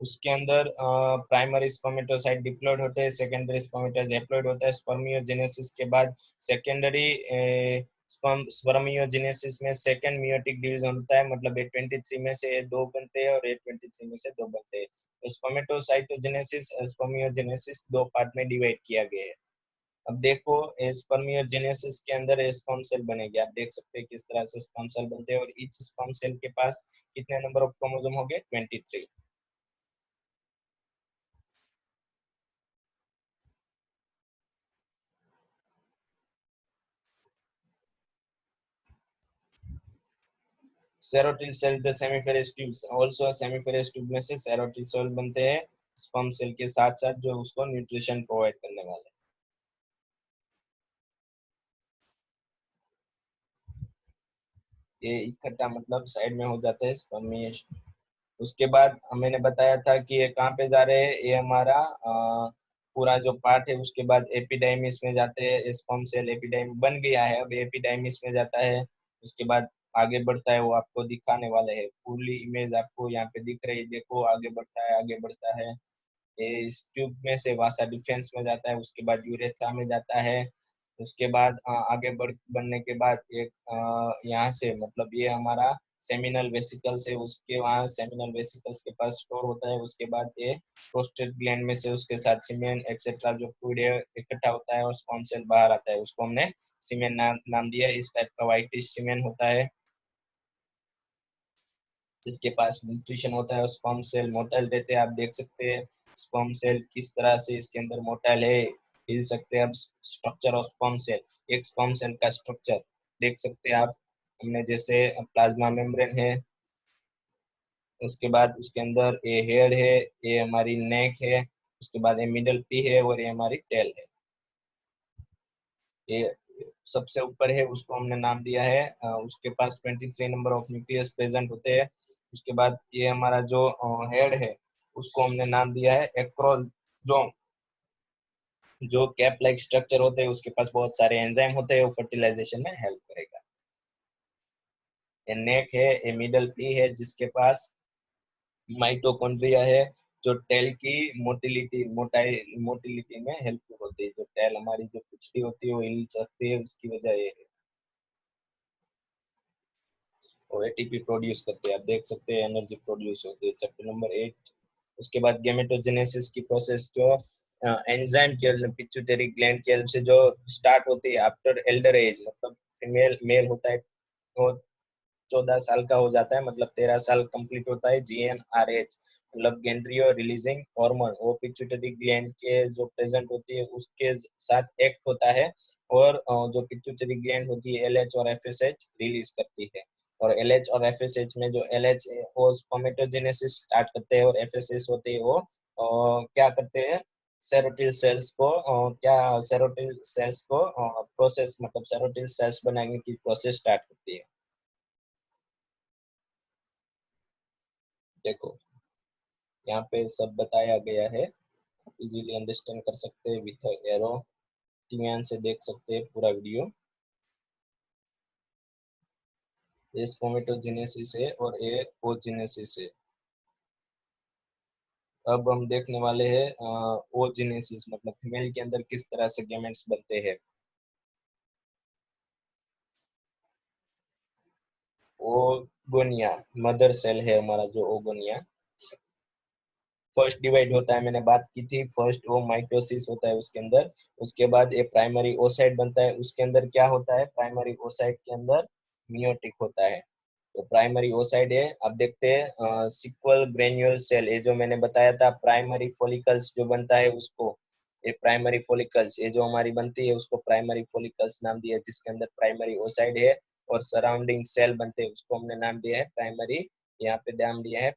Speaker 1: उसके अंदर प्राइमरी स्पर्मेटोसाइट डिप्लॉयड होते हैं, सेकेंडरी स्पर्मेटोसाइट हैप्लॉयड होता है। स्पर्मियोजेनेसिस के बाद सेकेंडरी स्पर्मियोजेनेसिस में सेकेंड मियोटिक डिवीजन होता है, मतलब ये 23 में से दो बनते हैं और ये 23 में से दो बनते हैं। तो स्पर्मेटोसाइटोजेनेसिस स्पर्मियोजेनेसिस दो पार्ट में डिवाइड किया गया है। अब देखो स्पर्मियोजेनेसिस के अंदर स्पर्म सेल बनेगी। आप देख सकते हैं किस तरह से स्पर्म सेल बनते हैं, और ईच स्पर्म सेल के पास कितने नंबर ऑफ क्रोमोसोम हो गए? 23। Sertoli cell the seminiferous tubes, also seminiferous tube में से सेरोटिल सेल बनते हैं स्पर्म सेल के साथ साथ, जो उसको न्यूट्रिशन प्रोवाइड करने वाले हैं। ये इकट्ठा मतलब साइड में हो जाते हैं स्पर्मिएशन। उसके बाद मैंने बताया था कि ये कहाँ पे जा रहे हैं, ये हमारा पूरा जो पार्ट है उसके बाद एपिडाइमिस में जाते हैं। स्पर्म सेल एपिडाइमिस बन गया है, अब एपिडाइमिस में जाता है। उसके बाद आगे बढ़ता है, वो आपको दिखाने वाले हैं। पूरी इमेज आपको यहाँ पे दिख रही है, देखो आगे बढ़ता है, आगे बढ़ता है। ये इस ट्यूब में से वासा डिफेंस में जाता है, उसके बाद यूरेथ्रा में जाता है। उसके बाद आगे बढ़ने के बाद एक यहाँ से मतलब ये हमारा सेमिनल वेसिकल्स है, उसके वहाँ सेमिनल वेसिकल्स के पास स्टोर होता है। उसके बाद ये प्रोस्टेट ग्लैंड में से उसके साथ सीमेन एक्सेट्रा जो फ्लूइड है इकट्ठा होता है और स्पर्म सेल बाहर आता है। उसको हमने सीमेन नाम दिया है। इस टाइप का व्हाइटिश सीमेन होता है जिसके पास न्यूट्रिशन होता है और स्पर्म सेल मोटाइल रहते हैं। आप देख सकते हैं स्पर्म सेल किस तरह से इसके अंदर मोटाइल है, हिल सकते हैं। अब स्ट्रक्चर ऑफ स्पर्म सेल, एक स्पर्म सेल का स्ट्रक्चर देख सकते हैं आप। हमने जैसे प्लाज्मा मेम्ब्रेन है, उसके बाद उसके अंदर ये हेड है, ये हमारी नेक है, उसके बाद ये मिडल पी है और ये हमारी टेल है। ये सबसे ऊपर है उसको हमने नाम दिया है, उसके पास 23 नंबर ऑफ न्यूक्लियस प्रेजेंट होते हैं। उसके बाद ये हमारा जो हेड है उसको हमने नाम दिया है एक्रोजोम। जो कैप लाइक स्ट्रक्चर होते हैं उसके पास बहुत सारे एंजाइम होते हैं, वो फर्टिलाइजेशन में हेल्प करेगा। ये नेक है, ये मिडल पी है जिसके पास माइटोकॉन्ड्रिया है, जो टेल की मोटिलिटी में हेल्पफुल होती है। जो टेल हमारी जो पिछड़ी होती है वो हिल सकती है, उसकी वजह ये है। वो एटीपी प्रोड्यूस करते हैं, आप देख सकते हैं एनर्जी प्रोड्यूस होती है। Chapter number 8। उसके बाद गेमेटोजेनेसिस की प्रोसेस जो एंजाइम के हेल्प पिट्यूटरी ग्लैंड के हेल्प से जो स्टार्ट होती है आफ्टर एल्डर एज, मतलब फीमेल मेल होता है वो 14 साल का हो जाता है, मतलब 13 साल कंप्लीट होता है। GnRH मतलब गैंड्रियो रिलीजिंग हार्मोन, वो पिट्यूटरी ग्लैंड के जो प्रेजेंट होती है उसके साथ एक्ट होता है। और जो पिट्यूटरी ग्लैंड होती है LH और FSH रिलीज करती है। और LH और FSH में जो LH है वो स्पर्मेटोजेनेसिस स्टार्ट करते हैं और FSH होते हैं वो क्या करते हैं, सेरोटिल सेल्स को क्या सेरोटिल सेल्स को प्रोसेस मतलब सेरोटिल सेल्स बनाने की प्रोसेस स्टार्ट करती है। देखो यहाँ पे सब बताया गया है, इजीली अंडरस्टैंड कर सकते हैं विथ एरो। ध्यान से देख सकते हैं पूरा वीडियो। ये स्पर्मेटोजेनेसिस है और ये ओजेनेसिस है। अब हम देखने वाले हैं ओजेनेसिस मतलब फीमेल के अंदर किस तरह से गेमेट्स बनते हैं। ओगोनिया मदर सेल है हमारा, जो ओगोनिया फर्स्ट डिवाइड होता है, मैंने बात की थी। फर्स्ट वो माइटोसिस होता है उसके अंदर। उसके बाद ये प्राइमरी ओसाइट बनता है। उसके अंदर क्या होता है, प्राइमरी ओसाइट के अंदर मियोटिक होता है। तो प्राइमरी ओसाइट है, अब देखते हैं सिक्वल ग्रेन्यूल सेल, ये जो मैंने बताया था प्राइमरी फॉलिकल्स जो बनता है उसको, ये प्राइमरी फॉलिकल्स ये जो हमारी बनती है उसको प्राइमरी फॉलिकल्स नाम दिया है, जिसके अंदर प्राइमरी ओसाइड है और सराउंडिंग सेल बनते हैं उसको हमने नाम दिया है प्राइमरी। यहाँ पे नाम दिया है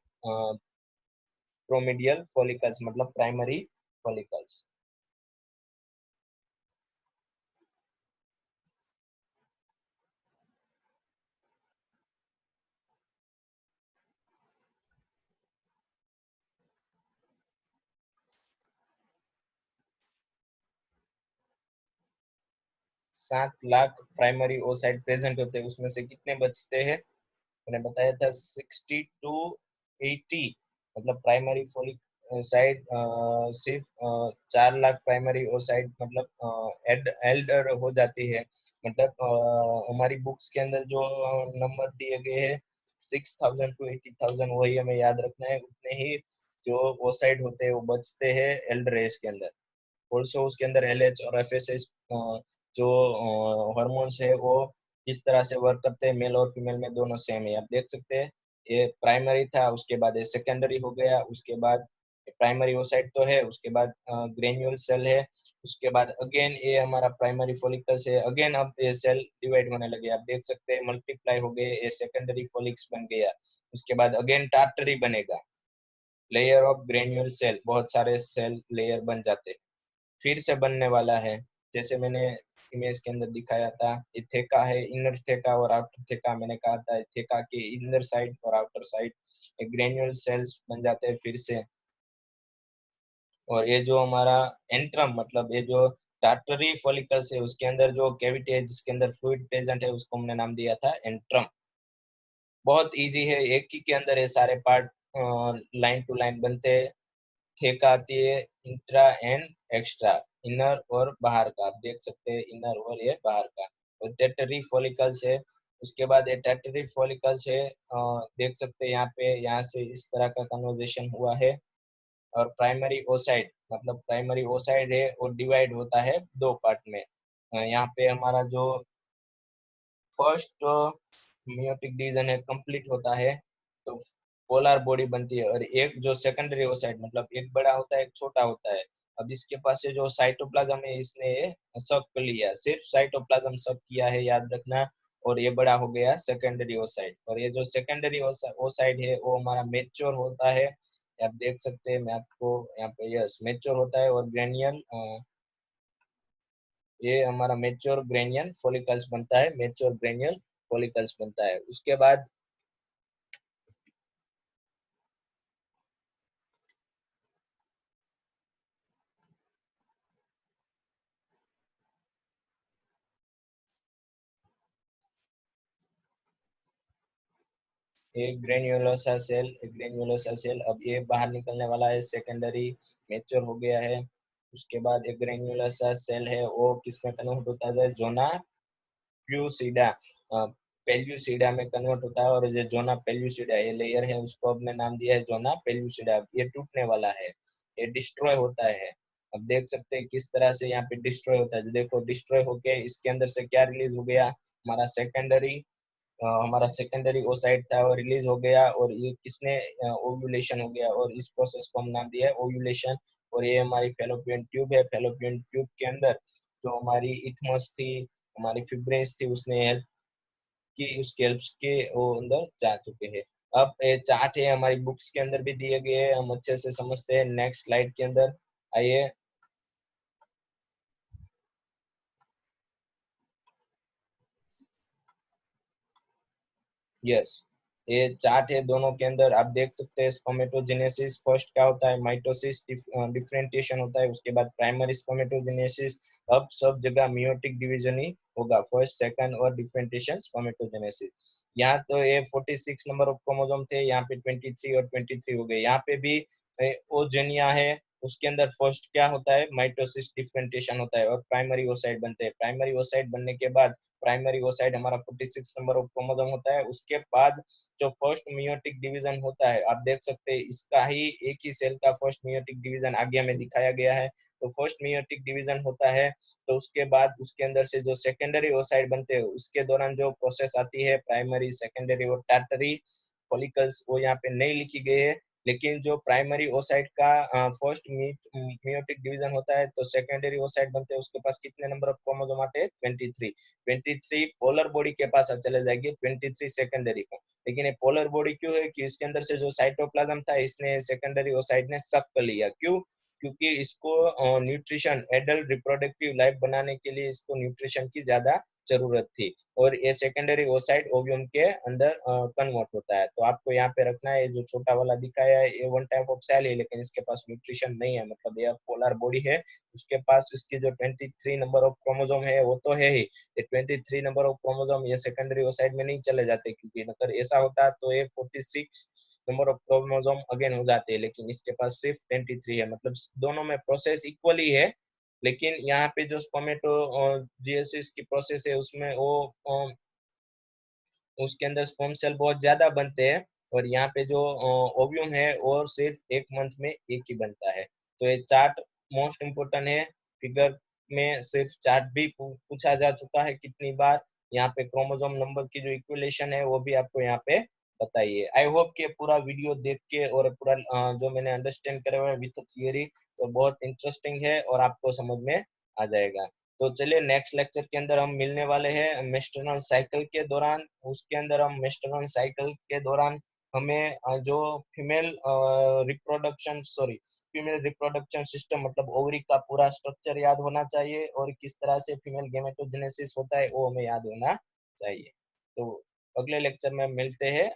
Speaker 1: प्रोमीडियल फॉलिकल्स मतलब primary follicles. 7 lakh primary oocyte present होते हैं, उसमें से कितने बचते हैं, मैंने बताया था 60 to 80, मतलब प्राइमरी फोलिक साइड सिर्फ 4 लाख प्राइमरी ओसाइड मतलब एल्डर हो जाती है। मतलब हमारी बुक्स के अंदर जो नंबर दिए गए हैं 6000 to 80,000, वही हमें याद रखना है। उतने ही जो ओसाइड होते हैं वो बचते हैं एल्डर एज के अंदर। ऑल्सो उसके अंदर LH और FSH जो हार्मोन्स है वो किस तरह से वर्क करते हैं, मेल और फीमेल में दोनों सेम है। आप देख सकते हैं ये प्राइमरी था, उसके बाद ये सेकेंडरी हो गया, उसके बाद प्राइमरी ओसाइट तो है, उसके बाद ग्रेन्यूल सेल है, उसके बाद अगेन ये हमारा प्राइमरी फॉलिकल्स है, अगेन अब ये सेल डिवाइड होने लगे। आप देख सकते हैं मल्टीप्लाई हो गए, ये सेकेंडरी फॉलिक्स बन गया। उसके बाद अगेन टार्टरी बनेगा, लेयर ऑफ ग्रेन्यूल सेल, बहुत सारे सेल लेयर बन जाते हैं। फिर से बनने वाला है, जैसे मैंने इमेज के अंदर दिखाया था। ये थेका है, इनर थेका और आउटर थेका मैंने कहा था। थेका के इनर साइड और आउटर साइड ग्रेन्यूल सेल्स बन जाते हैं फिर से। और ये जो हमारा एंट्रम मतलब ये जो टार्टरी फॉलिकल्स है उसके अंदर जो कैविटी है जिसके अंदर फ्लूइड प्रेजेंट है उसको हमने नाम दिया था एंट्रम। बहुत इजी है, एक ही के अंदर ये सारे पार्ट लाइन टू लाइन बनते हैं। थेका आती है इंट्रा एंड एक्स्ट्रा, इनर और बाहर का, आप देख सकते हैं इनर और ये बाहर का। और टेटरी फॉलिकल्स है, उसके बाद ये टेटरी फॉलिकल्स है, देख सकते हैं यहाँ पे, यहाँ से इस तरह का कन्वर्जेशन हुआ है। और प्राइमरी ओसाइड मतलब प्राइमरी ओसाइड है और डिवाइड होता है दो पार्ट में। यहाँ पे हमारा जो फर्स्ट जो मियोटिक डिवीजन है कंप्लीट होता है तो पोलर बॉडी बनती है। और एक जो सेकेंडरी ओसाइड मतलब एक बड़ा होता है एक छोटा होता है। अब इसके पास से जो साइटोप्लाज्म है इसने सब कर लिया, सिर्फ साइटोप्लाज्म सब किया है, याद रखना। और ये बड़ा हो गया सेकेंडरी ओसाइड। और ये जो सेकेंडरी ओसाइड है वो हमारा मेच्योर होता है, आप देख सकते हैं, मैं आपको यहाँ पे यस मेच्योर होता है। और ग्रेनियल ये हमारा मेच्योर ग्रेनियल फॉलिकल्स बनता है, मेच्योर ग्रेनियल फॉलिकल्स बनता है। उसके बाद एक ग्रेन्युलोसा सेल, एक ग्रेन्युलोसा सेल अब ये बाहर निकलने वाला है, सेकेंडरी मेच्योर हो गया है। उसके बाद एक ग्रेन्युलोसा सेल है वो किसमें कन्वर्ट होता है, जोना प्यूसिडा पेल्यूसिडा में कन्वर्ट होता है। और ये जोना पेल्यूसिडा ये लेयर है उसको हमने नाम दिया है जोना पेल्यूसिडा। ये टूटने वाला है, ये डिस्ट्रॉय होता है। अब देख सकते हैं किस तरह से यहाँ पे डिस्ट्रॉय होता है, देखो डिस्ट्रॉय होके इसके अंदर से क्या रिलीज हो गया, हमारा सेकेंडरी ओसाइट था वो रिलीज हो गया। और ये किसने ओव्यूलेशन हो गया और इस प्रोसेस को हम नाम दिया है ओव्यूलेशन। और ये हमारी फेलोपियन ट्यूब है, फेलोपियन ट्यूब के अंदर जो हमारी इथमस थी, हमारी फिब्रेंस थी, उसने हेल्प की, उसके हेल्प के वो अंदर जा चुके हैं। अब ये चार्ट है हमारी बुक्स के अंदर भी दिए गए हैं, हम अच्छे से समझते हैं नेक्स्ट स्लाइड के अंदर आइए। यस, ये चार्ट है दोनों के अंदर, आप देख सकते हैं स्पर्मेटोजेनेसिस फर्स्ट क्या होता है, माइटोसिस डिफरेंटिएशन होता है, उसके बाद प्राइमरी स्पर्मेटोजेनेसिस। अब सब जगह मियोटिक डिवीजन ही होगा, फर्स्ट सेकंड और डिफरेंटिएशन स्पर्मेटोजेनेसिस। यहाँ तो ये 46 नंबर ऑफ क्रोमोसोम थे, यहाँ पे 23 और 23 हो गए। यहाँ पे भी ओजेनिया है, उसके अंदर फर्स्ट क्या होता है, माइटोसिस डिफरेंटिएशन होता है और प्राइमरी ओसाइट बनते हैं। प्राइमरी ओसाइट बनने के बाद प्राइमरी ओसाइट हमारा 46 नंबर ऑफ क्रोमोसोम होता है। उसके बाद जो फर्स्ट मियोटिक डिवीजन होता है, आप देख सकते हैं इसका ही एक ही सेल का फर्स्ट मियोटिक डिवीजन आगे में दिखाया गया है। तो फर्स्ट मियोटिक डिवीजन होता है तो उसके बाद उसके अंदर से जो सेकेंडरी ओसाइट बनते हैं उसके दौरान जो प्रोसेस आती है प्राइमरी सेकेंडरी और टर्टरी फॉलिकल्स, वो यहाँ पे नहीं लिखी गई है। लेकिन जो प्राइमरी ओसाइट का फर्स्ट मियोटिक डिवीजन होता है तो सेकेंडरी ओसाइट बनते हैं, उसके पास कितने नंबर ऑफ क्रोमोसोम आते हैं, 23। 23 पोलर बॉडी के पास चले जाएंगे, 23 सेकेंडरी को। लेकिन ये पोलर बॉडी क्यों है कि इसके अंदर से जो साइटोप्लाज्म था इसने सेकेंडरी ओसाइट ने सक कर लिया। क्यों? क्योंकि इसको न्यूट्रिशन एडल्ट रिप्रोडक्टिव लाइफ बनाने के लिए इसको न्यूट्रिशन की ज्यादा जरूरत थी। और ये सेकेंडरी ओसाइट ओव्यूम के अंदर कन्वर्ट होता है। तो आपको यहाँ पे रखना है, जो छोटा वाला दिखाया है ये वन टाइप ऑफ सेल है लेकिन इसके पास न्यूट्रिशन नहीं है, मतलब ये पोलर बॉडी है, उसके पास इसकी जो 23 नंबर ऑफ क्रोमोसोम है वो तो है ही, ये 23 नंबर ऑफ क्रोमोसोम ये सेकेंडरी ओसाइट में नहीं चले जाते, क्योंकि अगर ऐसा होता तो ये 46 नंबर ऑफ क्रोमोसोम अगेन हो जाते हैं। लेकिन इसके पास सिर्फ 23 है, मतलब दोनों में प्रोसेस इक्वली है। लेकिन यहाँ पे जो स्पर्मेटो जीएसएस की प्रोसेस है उसमें वो उसके अंदर स्पर्म सेल बहुत ज्यादा बनते हैं। और यहाँ पे जो ओव्यूम है और सिर्फ एक मंथ में एक ही बनता है। तो ये चार्ट मोस्ट इम्पोर्टेंट है, फिगर में सिर्फ चार्ट भी पूछा जा चुका है कितनी बार। यहाँ पे क्रोमोसोम नंबर की जो इक्वेलेशन है वो भी आपको यहाँ पे बताइए। आई होप कि पूरा वीडियो देख के और पूरा जो मैंने अंडरस्टैंड करा हुआ है विद थियरी तो बहुत इंटरेस्टिंग है और आपको समझ में आ जाएगा। तो चलिए नेक्स्ट लेक्चर के अंदर हम मिलने वाले हैं मेस्टर्नल साइकिल के दौरान, उसके अंदर हम मेस्टर्नल साइकिल के दौरान हमें जो फीमेल फीमेल रिप्रोडक्शन सिस्टम मतलब ओवरी का पूरा स्ट्रक्चर याद होना चाहिए, और किस तरह से फीमेल गेमेटोजेनेसिस होता है वो हमें याद होना चाहिए। तो अगले लेक्चर में मिलते हैं।